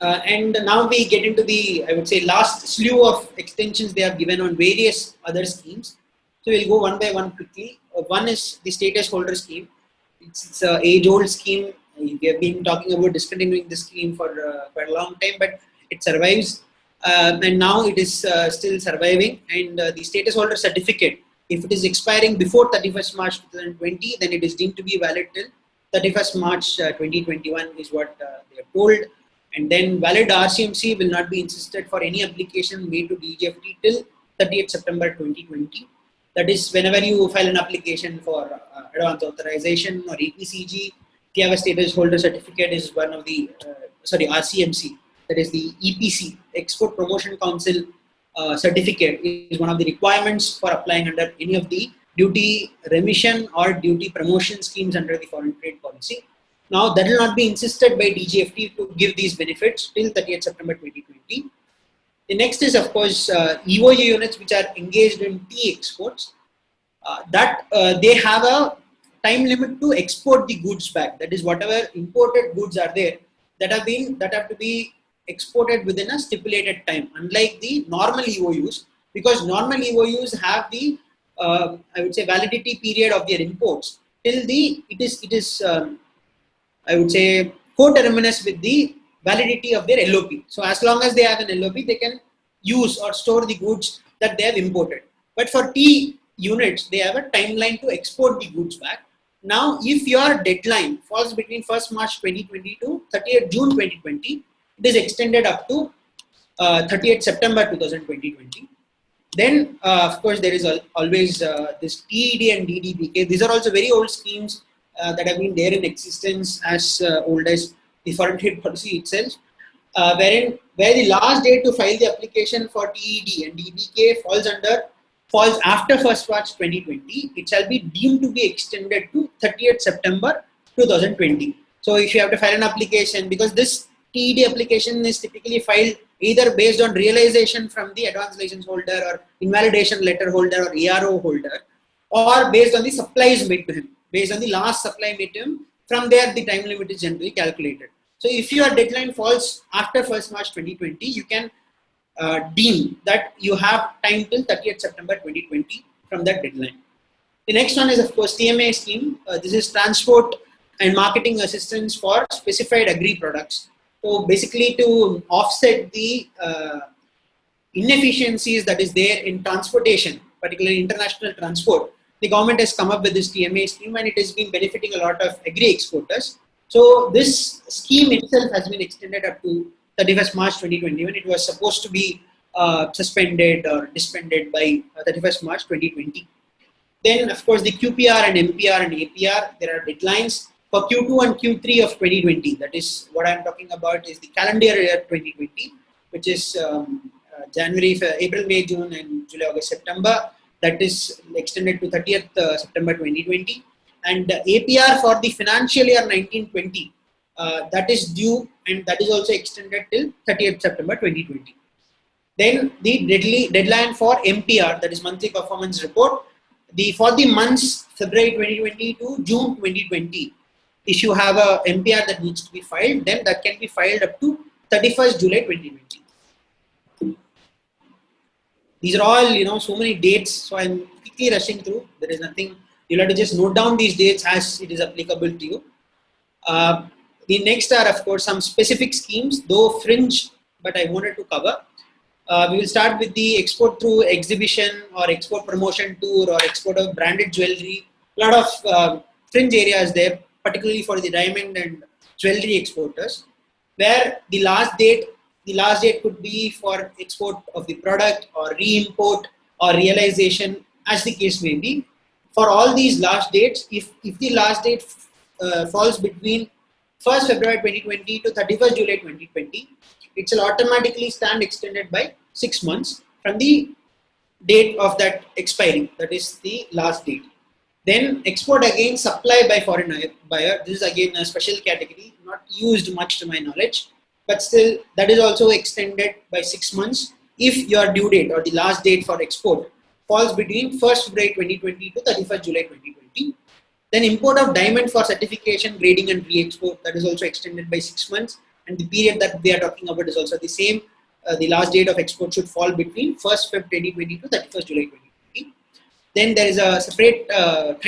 And now we get into the, I would say, last slew of extensions they have given on various other schemes. So we'll go one by one quickly. One is the status holder scheme. It's an age-old scheme. We have been talking about discontinuing this scheme for quite a long time, but it survives. And now it is still surviving. And the status holder certificate, if it is expiring before 31st March 2020, then it is deemed to be valid till 31st March 2021 is what they are told. And then valid RCMC will not be insisted for any application made to DGFT till 30th September 2020. That is, whenever you file an application for advance authorization or EPCG, if you have a status holder certificate is one of the, RCMC, that is the EPC, Export Promotion Council certificate is one of the requirements for applying under any of the duty remission or duty promotion schemes under the foreign trade policy. Now, that will not be insisted by DGFT to give these benefits till 30th September 2020. The next is, of course, EOU units which are engaged in tea exports. They have a time limit to export the goods back. That is, whatever imported goods are there that have to be exported within a stipulated time. Unlike the normal EOUs, because normal EOUs have the I would say validity period of their imports till it is I would say coterminous with the validity of their LOP. So as long as they have an LOP, they can use or store the goods that they have imported. But for tea units, they have a timeline to export the goods back. Now, if your deadline falls between 1st March 2020 to 30th June 2020, it is extended up to 30th September 2020. Then, of course, there is always this TED and DDBK. These are also very old schemes that have been there in existence as old as the foreign trade policy itself, where the last date to file the application for TED and DBK falls after 1st March 2020. It shall be deemed to be extended to 30th September 2020. So if you have to file an application, because this TED application is typically filed either based on realization from the advance license holder or invalidation letter holder or ARO holder, or based on the supplies made to him. Based on the last supply made to him, from there the time limit is generally calculated. So if your deadline falls after 1st March 2020, you can deem that you have time till 30th September 2020 from that deadline. The next one is, of course, TMA scheme. This is transport and marketing assistance for specified agri products. So basically to offset the inefficiencies that is there in transportation, particularly international transport, the government has come up with this TMA scheme, and it has been benefiting a lot of agri exporters. So this scheme itself has been extended up to 31st March 2021. It was supposed to be suspended or disbanded by 31st March 2020. Then, of course, the QPR and MPR and APR, there are deadlines for Q2 and Q3 of 2020. That is what I'm talking about is the calendar year 2020, which is January, April, May, June, and July, August, September. That is extended to 30th September 2020. And APR for the financial year 1920, that is due, and that is also extended till 30th September 2020. Then the deadline for MPR, that is monthly performance report, for the months February 2020 to June 2020, if you have a MPR that needs to be filed, then that can be filed up to 31st July 2020. These are all, so many dates. So I'm quickly rushing through. There is nothing. You'll have to just note down these dates as it is applicable to you. The next are, of course, some specific schemes, though fringe, but I wanted to cover. We will start with the export through exhibition or export promotion tour or export of branded jewelry. A lot of fringe areas there, particularly for the diamond and jewelry exporters. where the last date could be for export of the product or re-import or realization, as the case may be. For all these last dates, if the last date falls between 1st February 2020 to 31st July 2020, it will automatically stand extended by 6 months from the date of that expiry, that is the last date. Then export again, supply by foreign buyer. This is again a special category, not used much to my knowledge, but still that is also extended by 6 months if your due date or the last date for export falls between 1st February 2020 to 31st July 2020. Then import of diamond for certification, grading and re-export, that is also extended by 6 months, and the period that we are talking about is also the same. The last date of export should fall between 1st February 2020 to 31st July 2020. Then there is a separate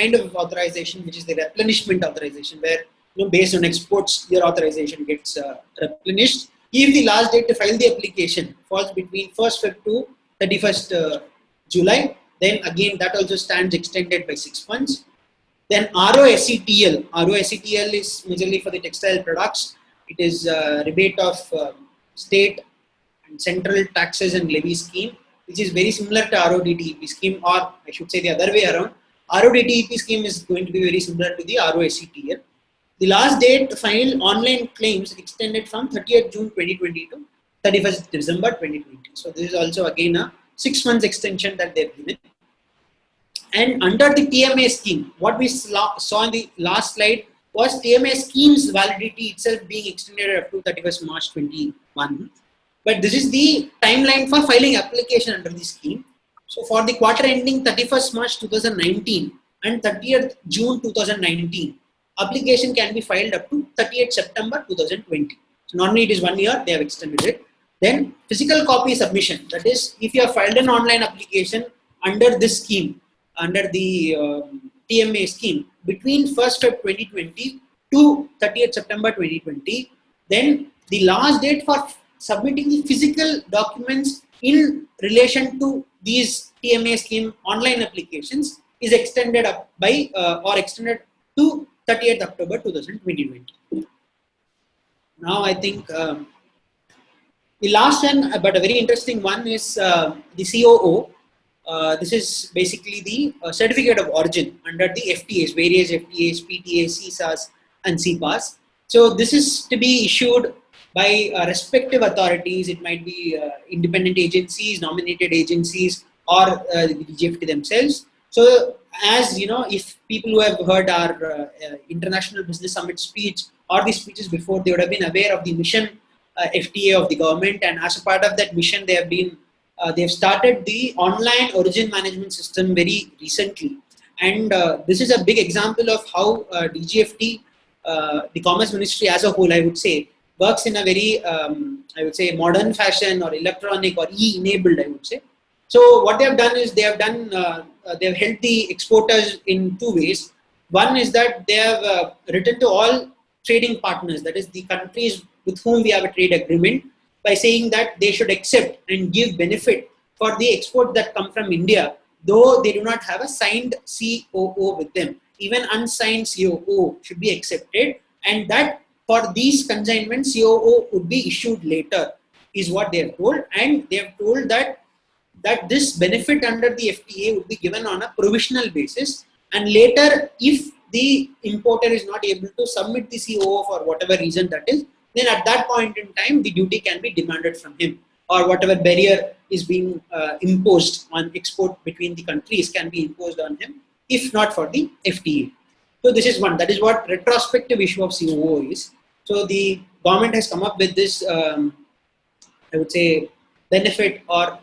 kind of authorization, which is the replenishment authorization, where based on exports, your authorization gets replenished. If the last date to file the application falls between 1st Feb to 31st July, then again that also stands extended by 6 months. Then ROSCTL. ROSCTL is majorly for the textile products. It is a rebate of state and central taxes and levy scheme, which is very similar to RODTEP scheme, or I should say the other way around. RODTEP scheme is going to be very similar to the ROSCTL. The last date to file online claims extended from 30th June 2020 to 31st December 2020. So this is also again a 6 months extension that they've given. And under the TMA scheme, what we saw in the last slide was TMA scheme's validity itself being extended up to 31st March 21. But this is the timeline for filing application under the scheme. So for the quarter ending 31st March 2019 and 30th June 2019, application can be filed up to 30th September 2020. So normally it is 1 year, they have extended it. Then physical copy submission, that is, if you have filed an online application under this scheme, under the TMA scheme, between 1st Feb 2020 to 30th September 2020, then the last date for submitting the physical documents in relation to these TMA scheme online applications is extended up by or extended to 30th October 2020. Now I think the last one, but a very interesting one, is the COO. This is basically the certificate of origin under the FTAs, various FTAs, PTAs, CSAs and CPAs. So this is to be issued by respective authorities. It might be independent agencies, nominated agencies, or the DGFT themselves. So as you know, if people who have heard our International Business Summit speech or the speeches before, they would have been aware of the mission FTA of the government, and as a part of that mission, they have started the online origin management system very recently. And this is a big example of how DGFT, the Commerce Ministry as a whole, I would say, works in a very, I would say, modern fashion, or electronic or e-enabled, I would say. So what they have done is they have helped the exporters in two ways. One is that they have written to all trading partners, that is the countries with whom we have a trade agreement, by saying that they should accept and give benefit for the exports that come from India, though they do not have a signed COO with them. Even unsigned COO should be accepted, and that for these consignments, COO would be issued later, is what they have told. And they have told that this benefit under the FTA would be given on a provisional basis, and later, if the importer is not able to submit the COO for whatever reason that is, then at that point in time, the duty can be demanded from him, or whatever barrier is being imposed on export between the countries can be imposed on him, if not for the FTA. So this is one, that is what retrospective issue of COO is. So the government has come up with this, I would say, benefit or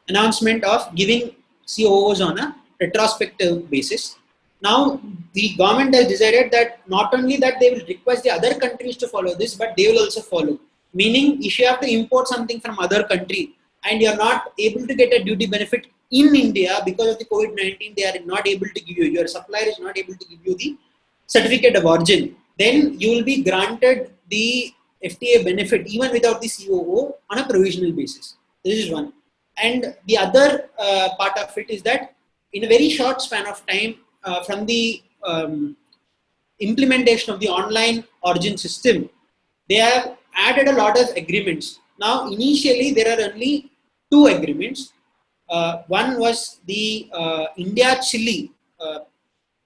announcement of giving COOs on a retrospective basis. Now, the government has decided that not only that they will request the other countries to follow this, but they will also follow. Meaning, if you have to import something from other country and you are not able to get a duty benefit in India because of the COVID-19, they are not able to give you, your supplier is not able to give you the certificate of origin, then you will be granted the FTA benefit even without the COO on a provisional basis. This is one. And the other part of it is that in a very short span of time, from the implementation of the online origin system, they have added a lot of agreements. Now, initially, there are only 2 agreements. One was the India-Chile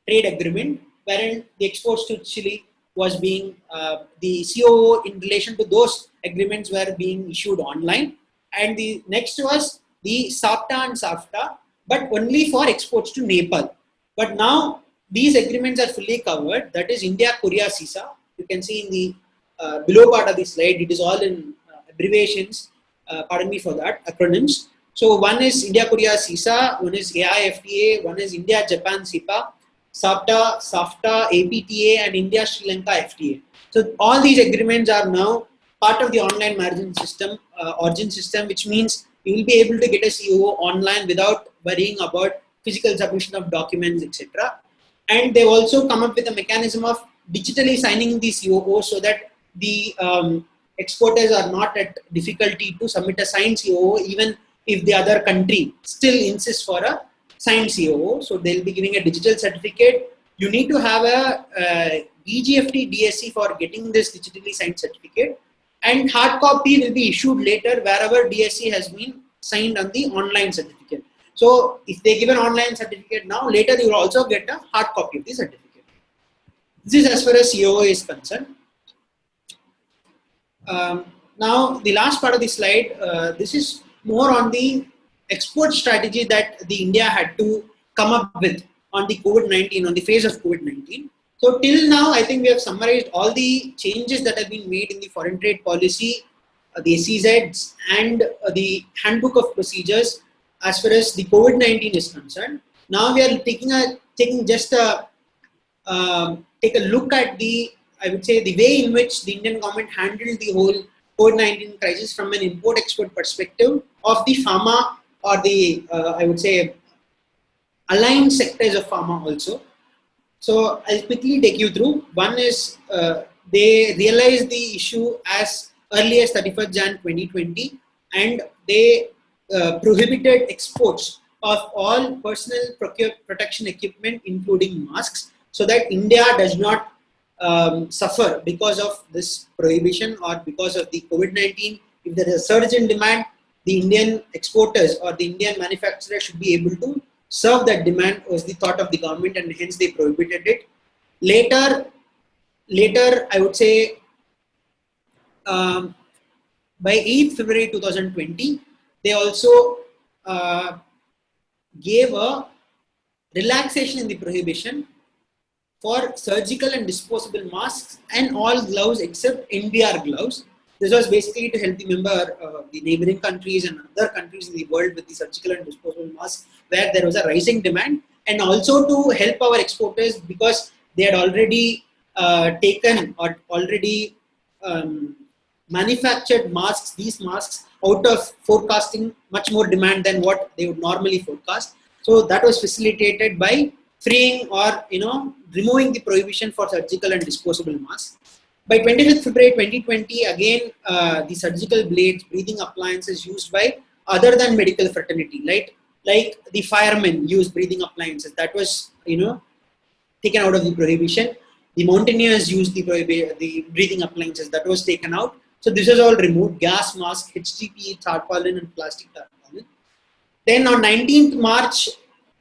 trade agreement, wherein the exports to Chile was being, the COO in relation to those agreements were being issued online. And the next was the SAFTA and SAFTA, but only for exports to Nepal. But now these agreements are fully covered. That is India-Korea CISA. You can see in the below part of the slide, it is all in abbreviations. Pardon me for that, acronyms. So one is India-Korea CISA, one is AIFTA, one is India-Japan CIPA, SAFTA, SAFTA, APTA, and India-Sri Lanka FTA. So all these agreements are now part of the online margin system, origin system, which means you will be able to get a COO online without worrying about physical submission of documents, etc. And they've also come up with a mechanism of digitally signing the COO so that the exporters are not at difficulty to submit a signed COO, even if the other country still insists for a signed COO. So they'll be giving a digital certificate. You need to have a EGFT DSC for getting this digitally signed certificate, and hard copy will be issued later wherever DSC has been signed on the online certificate. So if they give an online certificate now, later you will also get a hard copy of the certificate. This is as far as COO is concerned. Now the last part of the slide, this is more on the export strategy that the India had to come up with on the COVID-19, on the phase of COVID-19. So till now, I think we have summarized all the changes that have been made in the foreign trade policy, the SEZs, and the handbook of procedures as far as the COVID-19 is concerned. Now we are take a look at the, I would say, the way in which the Indian government handled the whole COVID-19 crisis from an import-export perspective of the pharma, or the, I would say, aligned sectors of pharma also. So I'll quickly take you through. One is they realized the issue as early as 31st Jan 2020, and they prohibited exports of all personal protection equipment, including masks, so that India does not suffer because of this prohibition or because of the COVID-19. If there is a surge in demand, the Indian exporters or the Indian manufacturers should be able to serve that demand, was the thought of the government, and hence they prohibited it. Later, I would say by 8th February 2020, they also gave a relaxation in the prohibition for surgical and disposable masks and all gloves except NBR gloves. This was basically to help the neighboring countries and other countries in the world with the surgical and disposable masks, where there was a rising demand, and also to help our exporters because they had already taken or already manufactured masks, these masks, out of forecasting much more demand than what they would normally forecast. So that was facilitated by freeing or removing the prohibition for surgical and disposable masks. By 25th February 2020, again, the surgical blades, breathing appliances used by other than medical fraternity, right? Like the firemen use breathing appliances, that was, taken out of the prohibition. The mountaineers use the breathing appliances, that was taken out. So this is all removed: gas mask, HDPE tarpaulin, and plastic tarpaulin. Then on 19th March,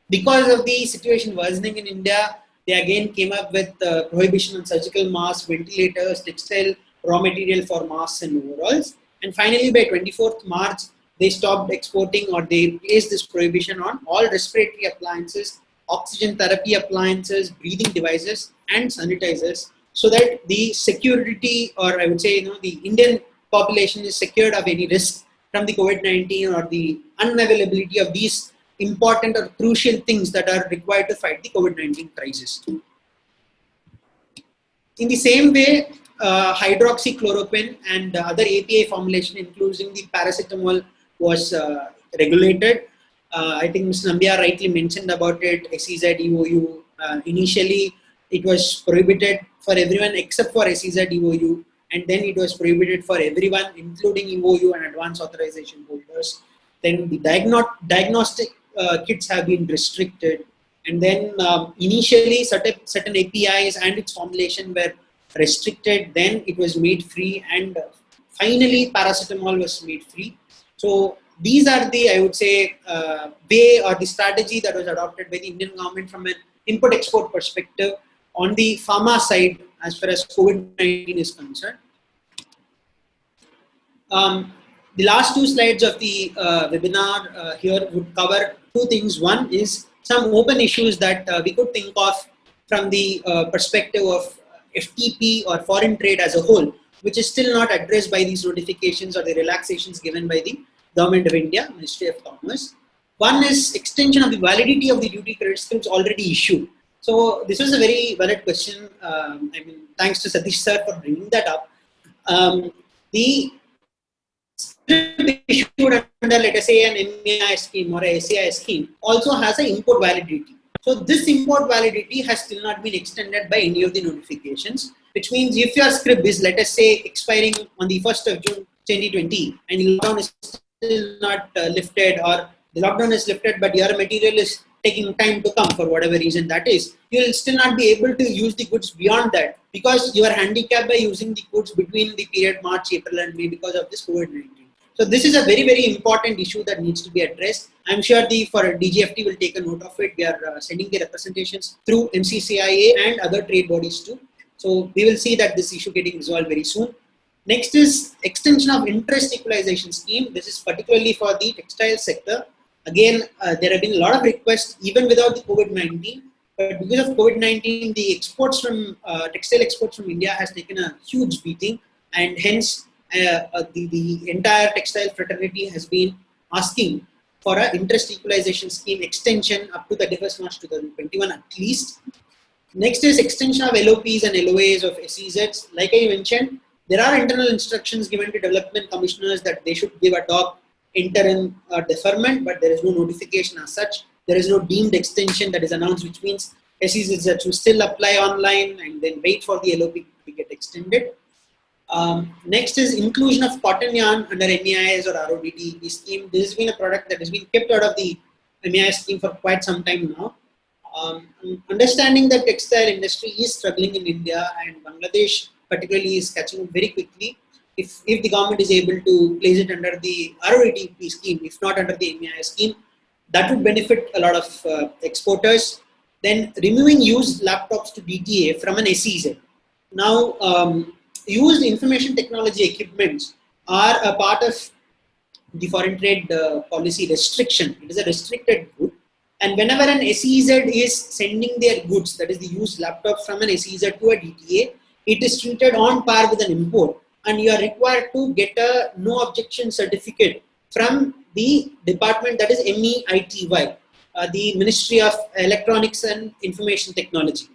because of the situation worsening in India, they again came up with prohibition on surgical masks, ventilators, textile, raw material for masks and overalls. And finally, by 24th March, they stopped exporting, or they placed this prohibition on all respiratory appliances, oxygen therapy appliances, breathing devices, and sanitizers, so that the security, or I would say, the Indian population is secured of any risk from the COVID-19 or the unavailability of these important or crucial things that are required to fight the COVID-19 crisis. In the same way, hydroxychloroquine and other API formulation, including the paracetamol, was regulated. I think Ms. Nambia rightly mentioned about it, SEZ, EOU. Initially, it was prohibited for everyone except for SEZ, EOU, and then it was prohibited for everyone, including EOU and advanced authorization holders. Then the diagnostic kits have been restricted, and then initially certain APIs and its formulation were restricted. Then it was made free, and finally paracetamol was made free. So these are the, I would say, way or the strategy that was adopted by the Indian government from an import-export perspective on the pharma side as far as COVID-19 is concerned. The last two slides of the webinar here would cover two things. One is some open issues that we could think of from the perspective of FTP or foreign trade as a whole, which is still not addressed by these notifications or the relaxations given by the Government of India, Ministry of Commerce. One is extension of the validity of the duty credit scripts already issued. So this was a very valid question. I mean, thanks to Satish sir for bringing that up. The script issued under, let us say, an MCCIA scheme or a SCI scheme also has an import validity. So this import validity has still not been extended by any of the notifications, which means if your script is, let us say, expiring on the 1st of June 2020 and the lockdown is still not lifted, or the lockdown is lifted but your material is taking time to come for whatever reason that is, you will still not be able to use the goods beyond that because you are handicapped by using the goods between the period March, April and May because of this COVID-19. So this is a very, very important issue that needs to be addressed. I'm sure for DGFT will take a note of it. We are sending the representations through MCCIA and other trade bodies too. So we will see that this issue getting resolved very soon. Next is extension of interest equalization scheme. This is particularly for the textile sector. Again, there have been a lot of requests even without the COVID-19. But because of COVID-19, the exports from textile exports from India has taken a huge beating, and hence the entire textile fraternity has been asking for an interest equalization scheme extension up to 31st March 2021 at least. Next is extension of LOPs and LOAs of SEZs. Like I mentioned, there are internal instructions given to development commissioners that they should give a doc interim deferment, but there is no notification as such. There is no deemed extension that is announced, which means SEZs will still apply online and then wait for the LOP to get extended. Next is inclusion of cotton yarn under MEIS or RODTEP scheme. This has been a product that has been kept out of the MEIS scheme for quite some time now. Understanding that textile industry is struggling in India and Bangladesh particularly is catching up very quickly. If the government is able to place it under the RODTEP scheme, if not under the MEIS scheme, that would benefit a lot of exporters. Then removing used laptops to DTA from an SEZ. Now, used information technology equipments are a part of the foreign trade policy restriction. It is a restricted good. And whenever an SEZ is sending their goods, that is the used laptop from an SEZ to a DTA, it is treated on par with an import. And you are required to get a no objection certificate from the department, that is MEITY, the Ministry of Electronics and Information Technology.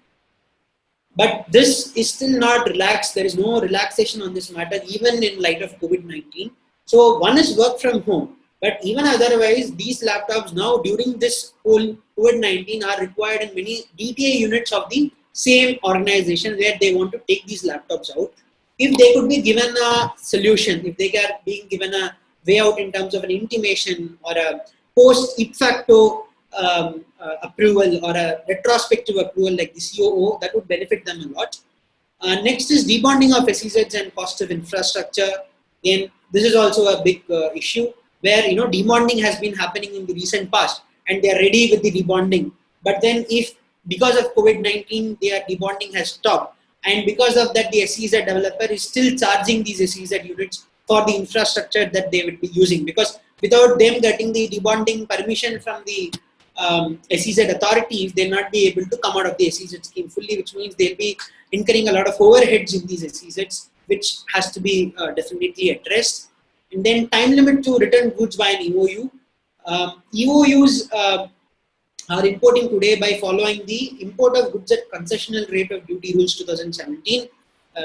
But this is still not relaxed. There is no relaxation on this matter, even in light of COVID-19. So one is work from home, but even otherwise, these laptops now during this whole COVID-19 are required in many DTA units of the same organization where they want to take these laptops out. If they could be given a solution, if they are being given a way out in terms of an intimation or a post ip facto approval or a retrospective approval like the COO, that would benefit them a lot. Next is debonding of SEZs and cost of infrastructure. Again, this is also a big issue where debonding has been happening in the recent past and they are ready with the debonding. But then if because of COVID-19 their debonding has stopped, and because of that the SEZ developer is still charging these SEZ units for the infrastructure that they would be using, because without them getting the debonding permission from the SEZ authorities, they'll not be able to come out of the SEZ scheme fully, which means they'll be incurring a lot of overheads in these SEZs, which has to be definitely addressed. And then time limit to return goods by an EOU. EOUs are importing today by following the import of goods at concessional rate of duty rules 2017.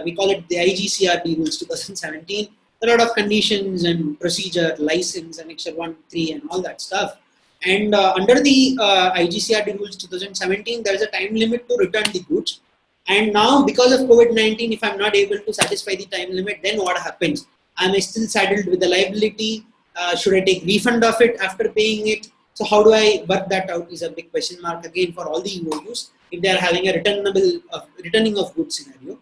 We call it the IGCRD rules 2017. A lot of conditions and procedure, license, Annexure 1, 3 and all that stuff. And under the IGCRD rules 2017, there is a time limit to return the goods. And now because of COVID-19, if I'm not able to satisfy the time limit, then what happens? Am I still saddled with the liability? Should I take refund of it after paying it? So how do I work that out is a big question mark again for all the EOUs if they are having a returning of goods scenario.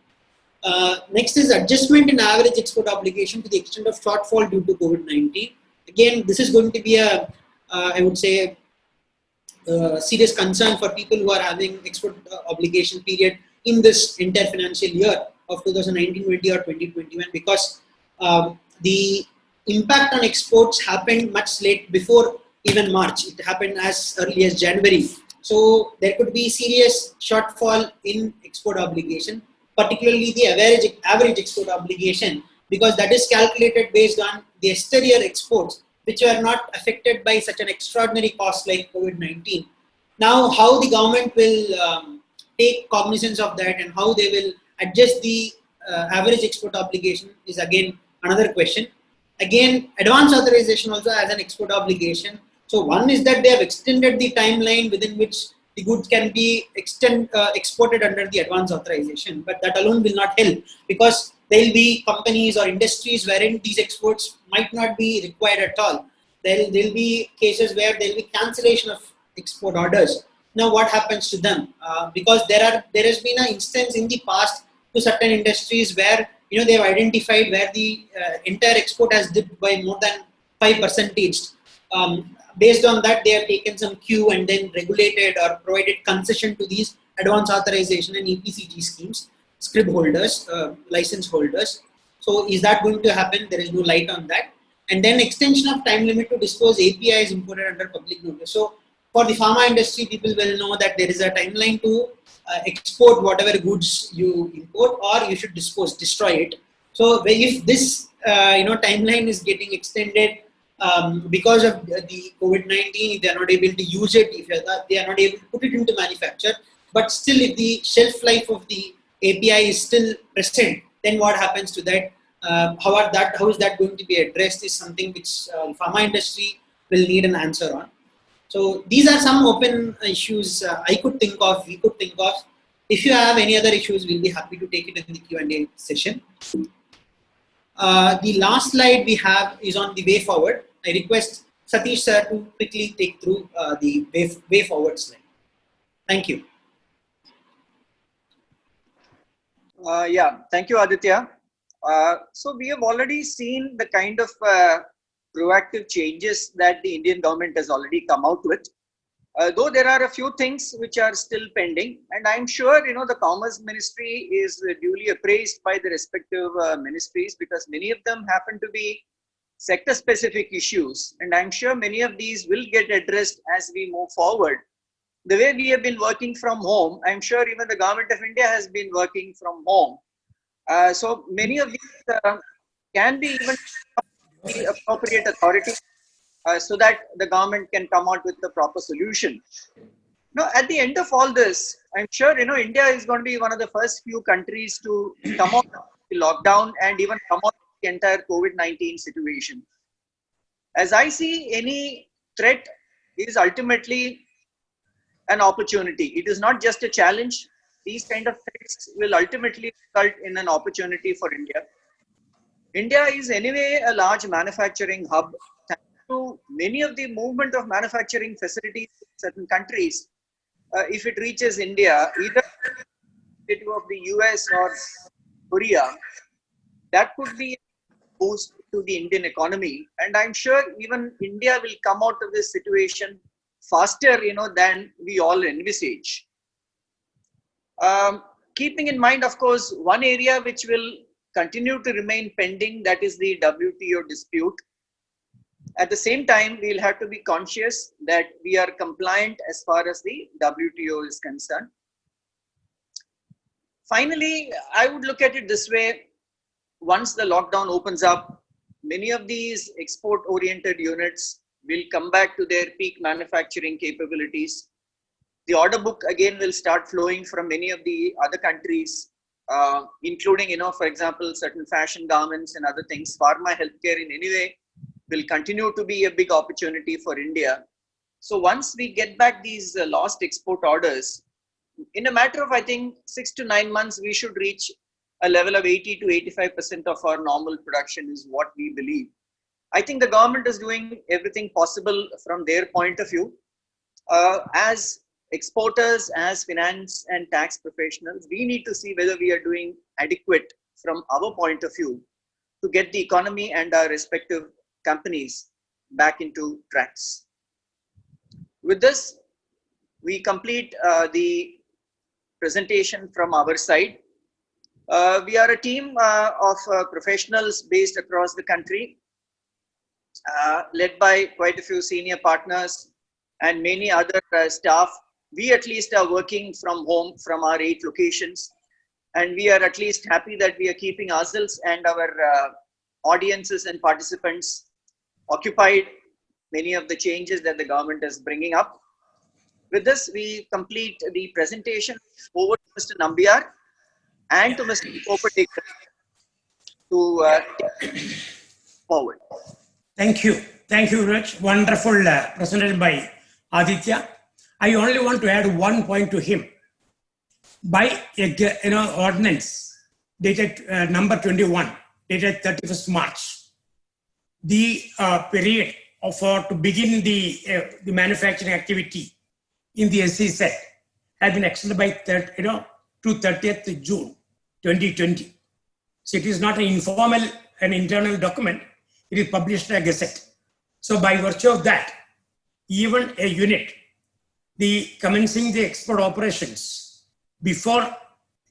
Next is adjustment in average export obligation to the extent of shortfall due to COVID-19. Again, this is going to be a, I would say, serious concern for people who are having export obligation period in this entire financial year of 2019-20 or 2021, because the impact on exports happened much late before even March. It happened as early as January. So there could be serious shortfall in export obligation, particularly the average export obligation, because that is calculated based on the exterior exports, which were not affected by such an extraordinary cost like COVID-19. Now, how the government will take cognizance of that and how they will adjust the average export obligation is again another question. Again, advance authorization also has an export obligation. So one is that they have extended the timeline within which the goods can be exported under the advance authorization, but that alone will not help, because there will be companies or industries wherein these exports might not be required at all. There will be cases where there will be cancellation of export orders. Now, what happens to them? Because there has been an instance in the past to certain industries where they have identified where the entire export has dipped by more than 5%. Based on that, they have taken some cue and then regulated or provided concession to these advance authorization and EPCG schemes, scrip holders, license holders. So is that going to happen? There is no light on that. And then extension of time limit to dispose APIs imported under public notice. So for the pharma industry, people will know that there is a timeline to export whatever goods you import, or you should destroy it. So if this timeline is getting extended because of the COVID-19, if they are not able to use it, if they are not able to put it into manufacture, but still if the shelf life of the API is still present, then what happens to that? How is that going to be addressed is something which pharma industry will need an answer on. So these are some open issues we could think of. If you have any other issues, we'll be happy to take it in the Q&A session. The last slide we have is on the way forward. I request Satish sir to quickly take through the way forward slide. Thank you. Thank you, Aditya. So we have already seen the kind of proactive changes that the Indian government has already come out with. Though there are a few things which are still pending, and I'm sure the Commerce Ministry is duly appraised by the respective ministries, because many of them happen to be sector-specific issues, and I'm sure many of these will get addressed as we move forward. The way we have been working from home, I'm sure even the Government of India has been working from home. So many of these can be even the appropriate authority so that the government can come out with a proper solution. Now, at the end of all this, I'm sure India is going to be one of the first few countries to come out of the lockdown and even come out of the entire COVID-19 situation. As I see, any threat is ultimately an opportunity. It is not just a challenge. These kind of threats will ultimately result in an opportunity for India. India is anyway a large manufacturing hub. Thanks to many of the movement of manufacturing facilities in certain countries, if it reaches India, either of the US or Korea, that could be a boost to the Indian economy. And I'm sure even India will come out of this situation faster, than we all envisage. Keeping in mind, of course, one area which will continue to remain pending, that is the WTO dispute. At the same time, we'll have to be conscious that we are compliant as far as the WTO is concerned. Finally, I would look at it this way. Once the lockdown opens up, many of these export-oriented units will come back to their peak manufacturing capabilities. The order book again will start flowing from many of the other countries, including, for example, certain fashion garments and other things. Pharma, healthcare in any way will continue to be a big opportunity for India. So once we get back these lost export orders, in a matter of, I think, 6 to 9 months, we should reach a level of 80 to 85% of our normal production is what we believe. I think the government is doing everything possible from their point of view. As exporters, as finance and tax professionals, we need to see whether we are doing adequate from our point of view to get the economy and our respective companies back into tracks. With this, we complete the presentation from our side. We are a team of professionals based across the country, led by quite a few senior partners and many other staff. We at least are working from home from our 8 locations, and we are at least happy that we are keeping ourselves and our audiences and participants occupied many of the changes that the government is bringing up. With this, we complete the presentation. Over to Mr. Nambiar and to Mr. Popatikar to take forward. Thank you. Thank you very much. Wonderful presentation by Aditya. I only want to add one point to him. By ordinance dated number 21, dated 31st March, the period to begin the manufacturing activity in the SC set has been extended by to 30th June 2020. So it is not an informal and internal document. It is published in a gazette. So by virtue of that, even a unit, commencing the export operations before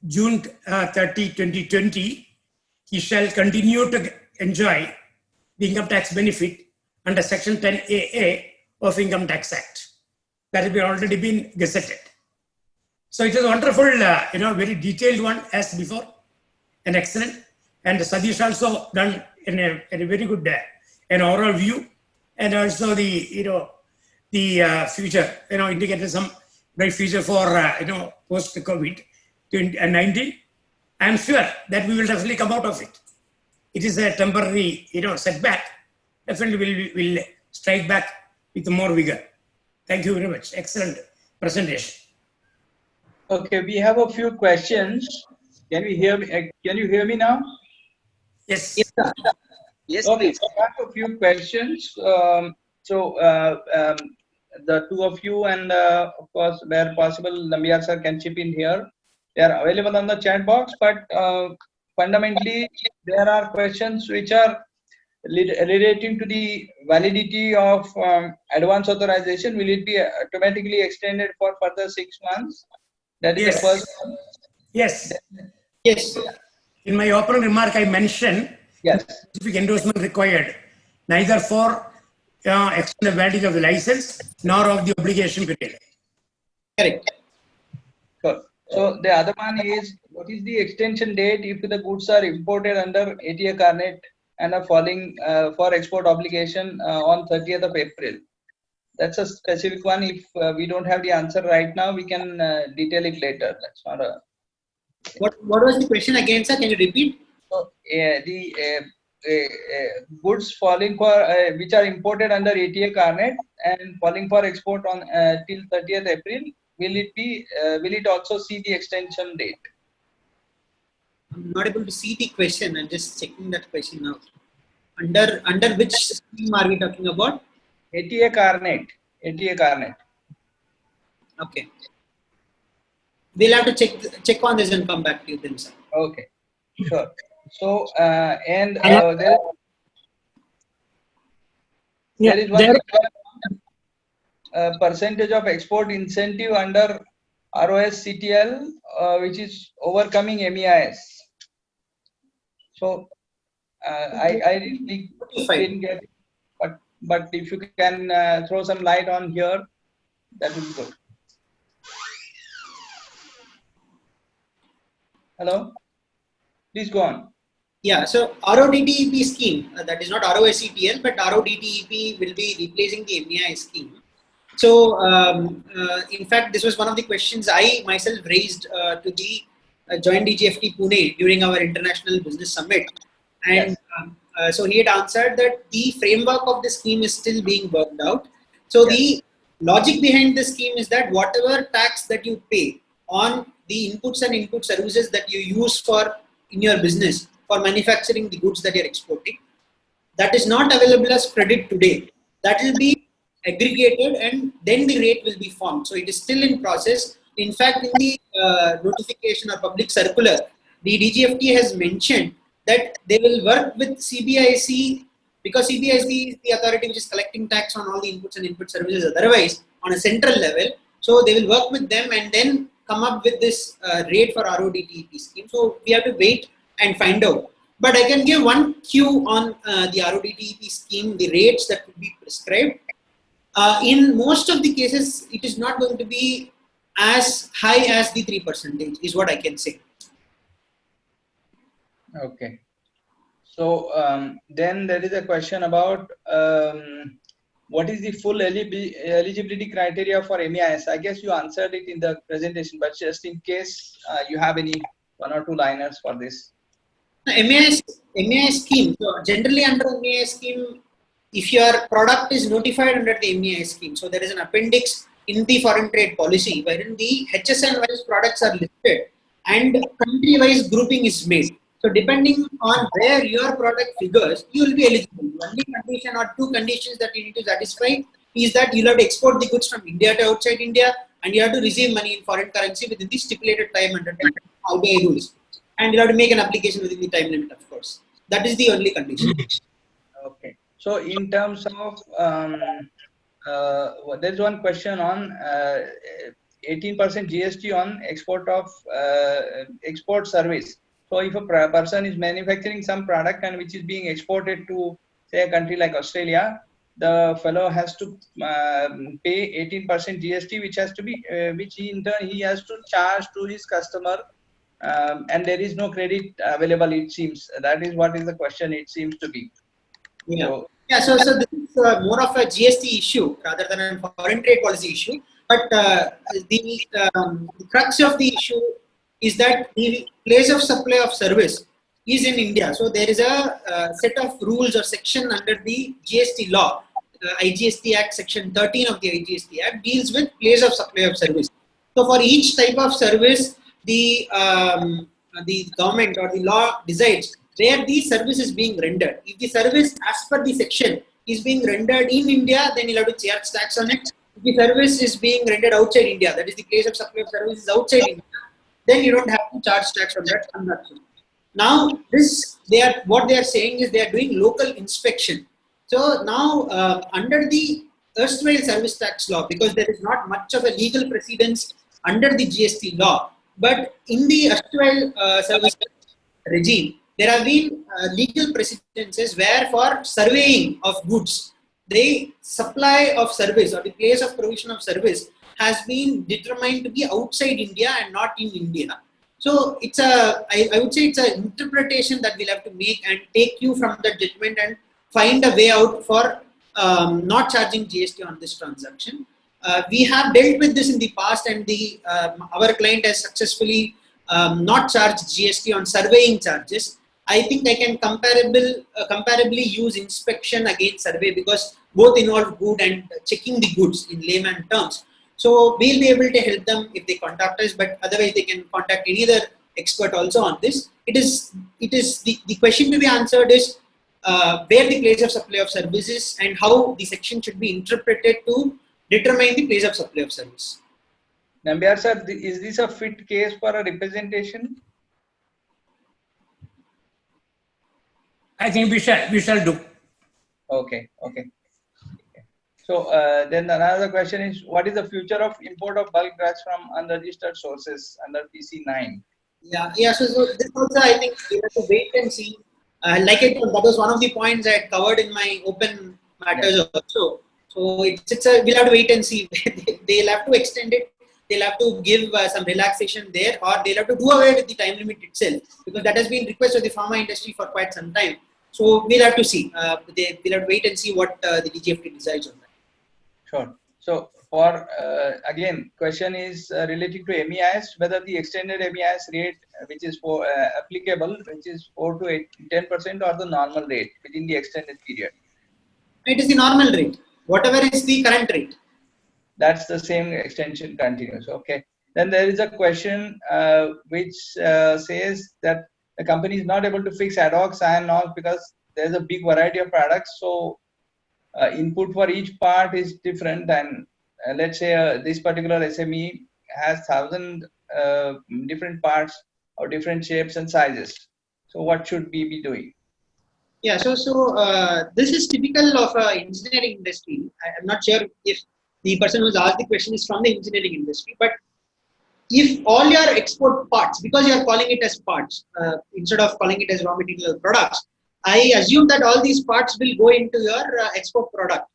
June 30, 2020, he shall continue to enjoy the income tax benefit under Section 10AA of Income Tax Act. That has already been gazetted. So it is a wonderful, very detailed one as before, and excellent. And Satish also done in a very good an oral view, and also the future, indicated some bright future for post COVID-19. I am sure that we will definitely come out of it. It is a temporary, setback. Definitely we will strike back with more vigor. Thank you very much. Excellent presentation. Okay, we have a few questions. Can you hear me now? Yes. Yes, Okay, please. I have a few questions. The two of you and of course, where possible, Nambiar sir can chip in here. They are available on the chat box, but fundamentally, there are questions which are relating to the validity of advance authorization. Will it be automatically extended for further 6 months? That is Yes. the first one. Yes. Yes. In my opening remark, I mentioned Yes. specific endorsement required, neither for extended validity of the license nor of the obligation period. Correct. Sure. So the other one is, what is the extension date if the goods are imported under ATA Carnet and are falling for export obligation on 30th of April? That's a specific one. If we don't have the answer right now, we can detail it later. That's not a. What was the question again, sir? Can you repeat? So the goods falling for which are imported under ATA Carnet and falling for export on till 30th April, will it also see the extension date? I'm not able to see the question. I'm just checking that question out. Under which scheme are we talking about? ATA Carnet. ATA Carnet. Okay. We'll have to check on this and come back to you then, sir. Okay, sure. So there is one percentage of export incentive under ROS CTL, which is overcoming MEIS. So I really didn't get it, but if you can throw some light on here, that would be good. Hello, please go on. Yeah, so RODTEP scheme, that is not ROSCTL, but RODTEP will be replacing the MEI scheme. So, in fact, this was one of the questions I myself raised to the Joint DGFT Pune during our International Business Summit. And Yes. so he had answered that the framework of the scheme is still being worked out. So the logic behind the scheme is that whatever tax that you pay on the inputs and input services that you use for in your business for manufacturing the goods that you're exporting, that is not available as credit today. That will be aggregated, and then the rate will be formed. So it is still in process. In fact, in the notification or public circular, the DGFT has mentioned that they will work with CBIC, because CBIC is the authority which is collecting tax on all the inputs and input services otherwise on a central level. So they will work with them and then come up with this rate for RODTEP scheme. So we have to wait and find out. But I can give one cue on the RODTEP scheme, the rates that could be prescribed. In most of the cases, it is not going to be as high as the 3% is what I can say. Okay. So then there is a question about what is the full eligibility criteria for MEIS? I guess you answered it in the presentation, but just in case you have any 1 or 2 liners for this. MEIS scheme. So generally under MEIS scheme, if your product is notified under the MEIS scheme, so there is an appendix in the foreign trade policy wherein the HSN wise products are listed and country wise grouping is made. So depending on where your product figures, you will be eligible. The only condition or 2 conditions that you need to satisfy is that you have to export the goods from India to outside India, and you have to receive money in foreign currency within the stipulated time under RBI rules. And you have to make an application within the time limit, of course. That is the only condition. Okay. So in terms of, there's one question on 18% GST on export of export service. So if a person is manufacturing some product and which is being exported to say a country like Australia, the fellow has to pay 18% GST, which has to be, which in turn he has to charge to his customer, and there is no credit available. It seems that is what is the question. It seems to be. Yeah. So this is more of a GST issue rather than a foreign trade policy issue. But the crux of the issue is that the place of supply of service is in India. So there is a set of rules or section under the GST law. IGST Act section 13 of the IGST Act deals with place of supply of service. So for each type of service, the government or the law decides where the service is being rendered. If the service as per the section is being rendered in India, then you'll have to charge tax on it. If the service is being rendered outside India, that is the place of supply of service is outside India, then you don't have to charge tax on that transaction. Now, what they are saying is they are doing local inspection. So now, under the erstwhile service tax law, because there is not much of a legal precedence under the GST law, but in the erstwhile service tax regime, there have been legal precedences where for surveying of goods, the supply of service or the place of provision of service has been determined to be outside India and not in India. So it's I would say it's an interpretation that we'll have to make and take you from the judgment and find a way out for not charging GST on this transaction. We have dealt with this in the past, and our client has successfully not charged GST on surveying charges. I think I can comparably use inspection against survey because both involve good and checking the goods in layman terms. So we'll be able to help them if they contact us, but otherwise they can contact any other expert also on this. It is the question to be answered is where the place of supply of service is and how the section should be interpreted to determine the place of supply of service. Nambiar sir, is this a fit case for a representation? I think we shall do. Okay. So then another question is, what is the future of import of bulk drugs from unregistered sources under PC9? Yeah. So this also I think we have to wait and see. Like I told, that was one of the points I had covered in my open matters also. So we'll have to wait and see. They'll have to extend it. They'll have to give some relaxation there, or they'll have to do away with the time limit itself, because that has been requested of the pharma industry for quite some time. So we'll have to see. We'll have to wait and see what the DGFT decides on that. Sure. So for again, question is related to MEIS, whether the extended MEIS rate, which is for applicable, which is 4 to 10%, or the normal rate within the extended period. It is the normal rate. Whatever is the current rate. That's the same extension continues. Okay. Then there is a question which says that the company is not able to fix ad hoc SIAN norms because there's a big variety of products. So input for each part is different, and let's say this particular SME has 1,000 different parts of different shapes and sizes. So what should we be doing? Yeah, so this is typical of engineering industry. I'm not sure if the person who's asked the question is from the engineering industry, but if all your export parts, because you are calling it as parts instead of calling it as raw material products, I assume that all these parts will go into your export product.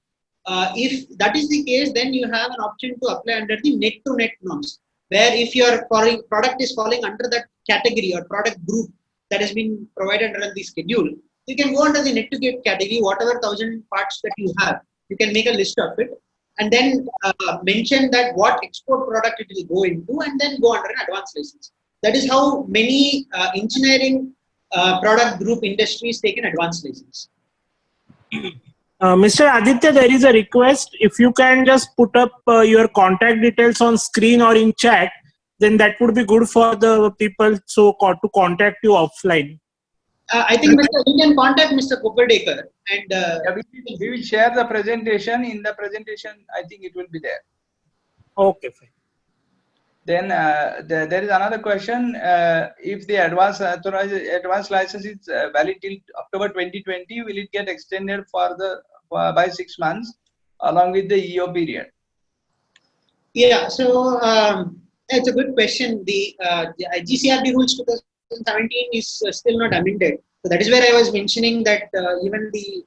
If that is the case, then you have an option to apply under the net to net norms, where if your product is falling under that category or product group that has been provided under the schedule, you can go under the net to get category, whatever 1,000 parts that you have, you can make a list of it and then mention that what export product it will go into and then go under an advanced license. That is how many engineering product group industries take an advanced license. Mr. Aditya, there is a request. If you can just put up your contact details on screen or in chat, then that would be good for the people to contact you offline. I think you can contact Mr. Kopperdekar and yeah, we will share the presentation. In the presentation, I think it will be there. Okay, fine. Then there is another question. If the advanced license is valid till October 2020, will it get extended further by 6 months along with the EO period? Yeah, so it's a good question. The IGCRD rules 2017 is still not amended. So that is where I was mentioning that even the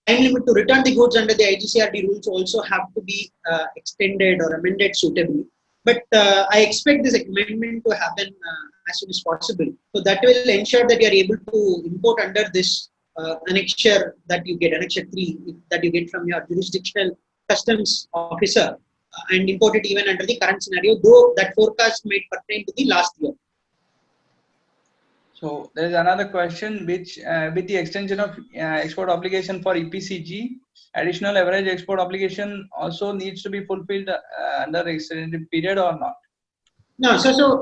time limit to return the goods under the IGCRD rules also have to be extended or amended suitably. But I expect this amendment to happen as soon as possible. So that will ensure that you are able to import under this annexure that you get, annexure 3, that you get from your jurisdictional customs officer and import it even under the current scenario, though that forecast might pertain to the last year. So there is another question, which with the extension of export obligation for EPCG, additional average export obligation also needs to be fulfilled under extended period or not? No, so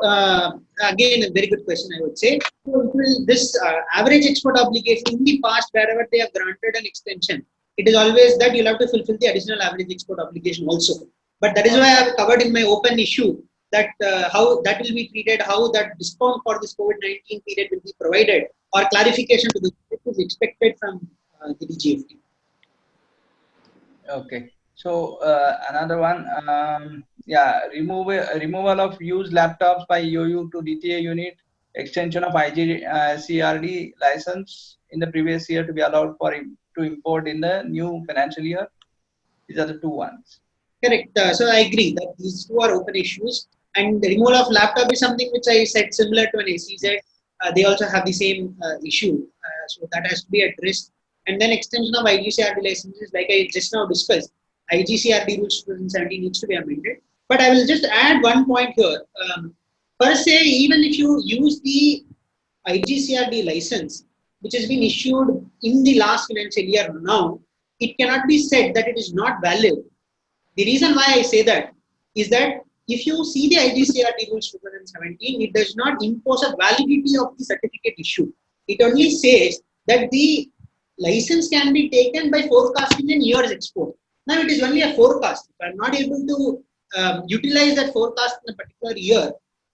again, a very good question, I would say. So this average export obligation in the past, wherever they have granted an extension, it is always that you'll have to fulfill the additional average export obligation also. But that is why I have covered in my open issue that how that will be treated, how that discount for this COVID-19 period will be provided, or clarification to this is expected from the DGFT. Okay. So another one, removal of used laptops by EOU to DTA unit, extension of IGCRD license in the previous year to be allowed to import in the new financial year. These are the two ones. Correct. So I agree that these two are open issues. And the removal of laptop is something which I said similar to an SEZ. They also have the same issue. So that has to be addressed. And then extension of IGCRD licenses, like I just now discussed, IGCRD rules 2017 needs to be amended. But I will just add one point here. Per se, even if you use the IGCRD license, which has been issued in the last financial year now, it cannot be said that it is not valid. The reason why I say that is that if you see the IGCRD rules 2017, it does not impose a validity of the certificate issue. It only says that the license can be taken by forecasting a year's export. Now it is only a forecast. If I am not able to utilize that forecast in a particular year,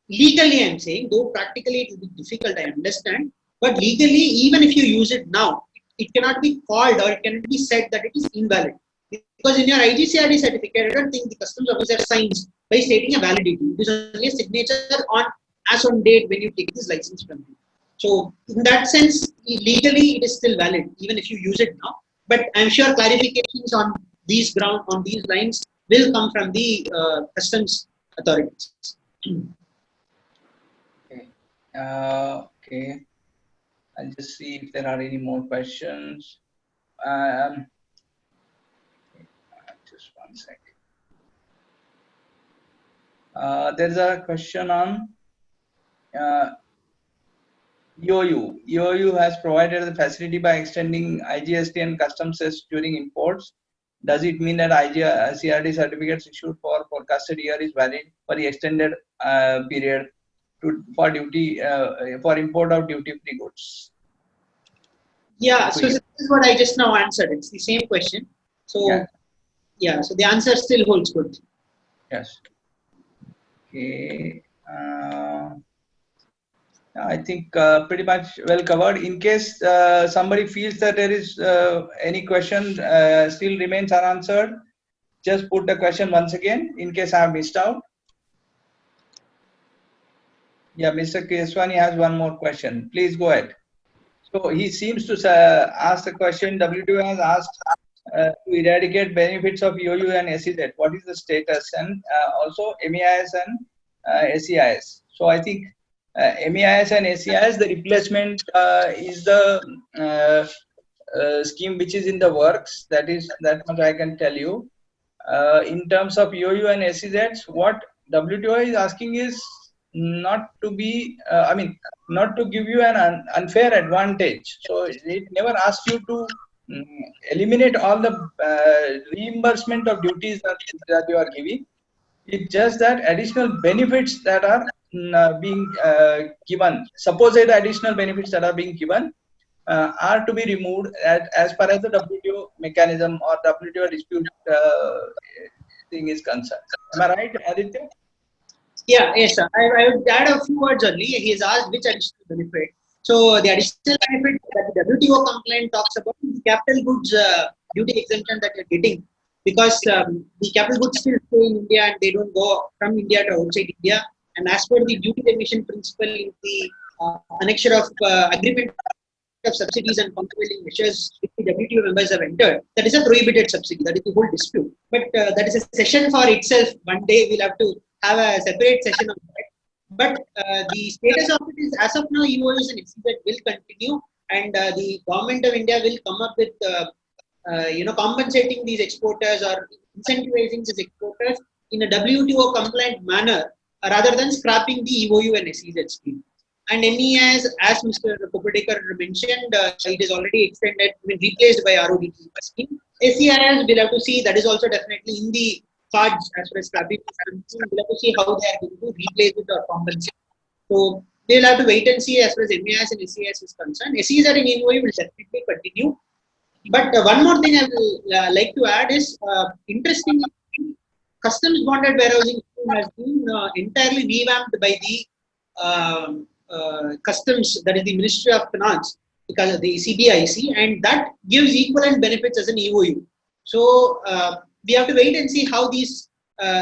legally I am saying, though practically it will be difficult, I understand, but legally even if you use it now, it cannot be called or it cannot be said that it is invalid. Because in your IGCRD certificate, I don't think the customs officer signs by stating a validity. It is only a signature on as on date when you take this license from you. So in that sense, legally it is still valid even if you use it now. But I'm sure clarifications on these on these lines will come from the customs authorities. Okay. Okay. I'll just see if there are any more questions. Just one second. There's a question on EOU. EOU has provided the facility by extending IGST and customs cess during imports. Does it mean that IGCRD certificates issued for forecasted year is valid for the extended period for import of duty-free goods? Yeah, so this is what I just now answered. It's the same question. So, yeah, so the answer still holds good. Yes. Okay. I think pretty much well covered. In case somebody feels that there is any question still remains unanswered, just put the question once again in case I have missed out. Yeah, Mr. Keswani has one more question. Please go ahead. So he seems to ask the question, WTO has asked to eradicate benefits of EOU and SEZ. What is the status? And also MEIS and SEIS. So I think MEIS and SEIS, the replacement is the scheme which is in the works. That much I can tell you. In terms of EOU and SEZs, what WTO is asking is not to be, not to give you an unfair advantage. So it never asks you to eliminate all the reimbursement of duties that you are giving. It's just that additional benefits that are being given, supposed additional benefits that are being given are to be removed as far as the WTO mechanism or WTO dispute thing is concerned. Am I right, Aditya? Yeah, yes, sir. I would add a few words only. He has asked which additional benefit. So the additional benefit that the WTO complaint talks about is capital goods duty exemption that you're getting, because the capital goods still stay in India and they don't go from India to outside India. And as per the duty remission principle in the annexure of agreement of subsidies and countervailing measures which the WTO members have entered, that is a prohibited subsidy. That is the whole dispute. But that is a session for itself. One day we'll have to have a separate session on that. But the status of it is, as of now, EOUs and SEZ will continue, and the government of India will come up with compensating these exporters or incentivizing these exporters in a WTO compliant manner, rather than scrapping the EOU and SEZ scheme. And MEIS, as Mr. Kopadekar mentioned, it is already extended, replaced by RODT scheme. SEIS, we'll have to see, that is also definitely in the cards as far as scrapping is concerned. We'll have to see how they are going to replace it or compensate. So we'll have to wait and see as far as MEIS and SEIS is concerned. SEZ and EOU will definitely continue. But one more thing I will like to add is, interestingly, customs bonded warehousing has been entirely revamped by the customs, that is the Ministry of Finance, because of the CBIC, and that gives equivalent benefits as an EOU. So we have to wait and see how these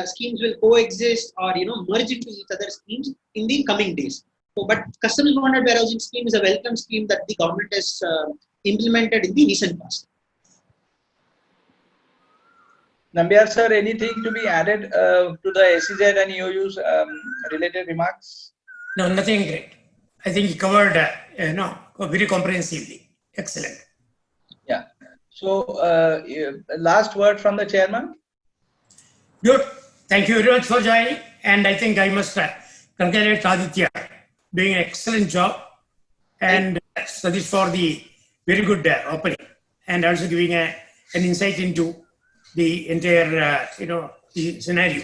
schemes will coexist or merge into each other schemes in the coming days. So, but customs bonded warehousing scheme is a welcome scheme that the government has implemented in the recent past. Nambiar sir, anything to be added to the SEZ and EOU's related remarks? No, nothing great. I think he covered, very comprehensively. Excellent. Yeah. So, last word from the chairman. Good. Thank you very much for joining. And I think I must congratulate Aditya doing an excellent job, and Satish for the very good opening, and also giving an insight into the entire, the scenario.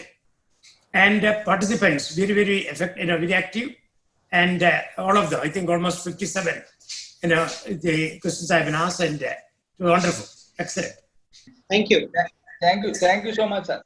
And participants, very, very effective, very active. And all of them, I think almost 57, the questions have been asked, and wonderful. Excellent. Thank you. Thank you so much, sir.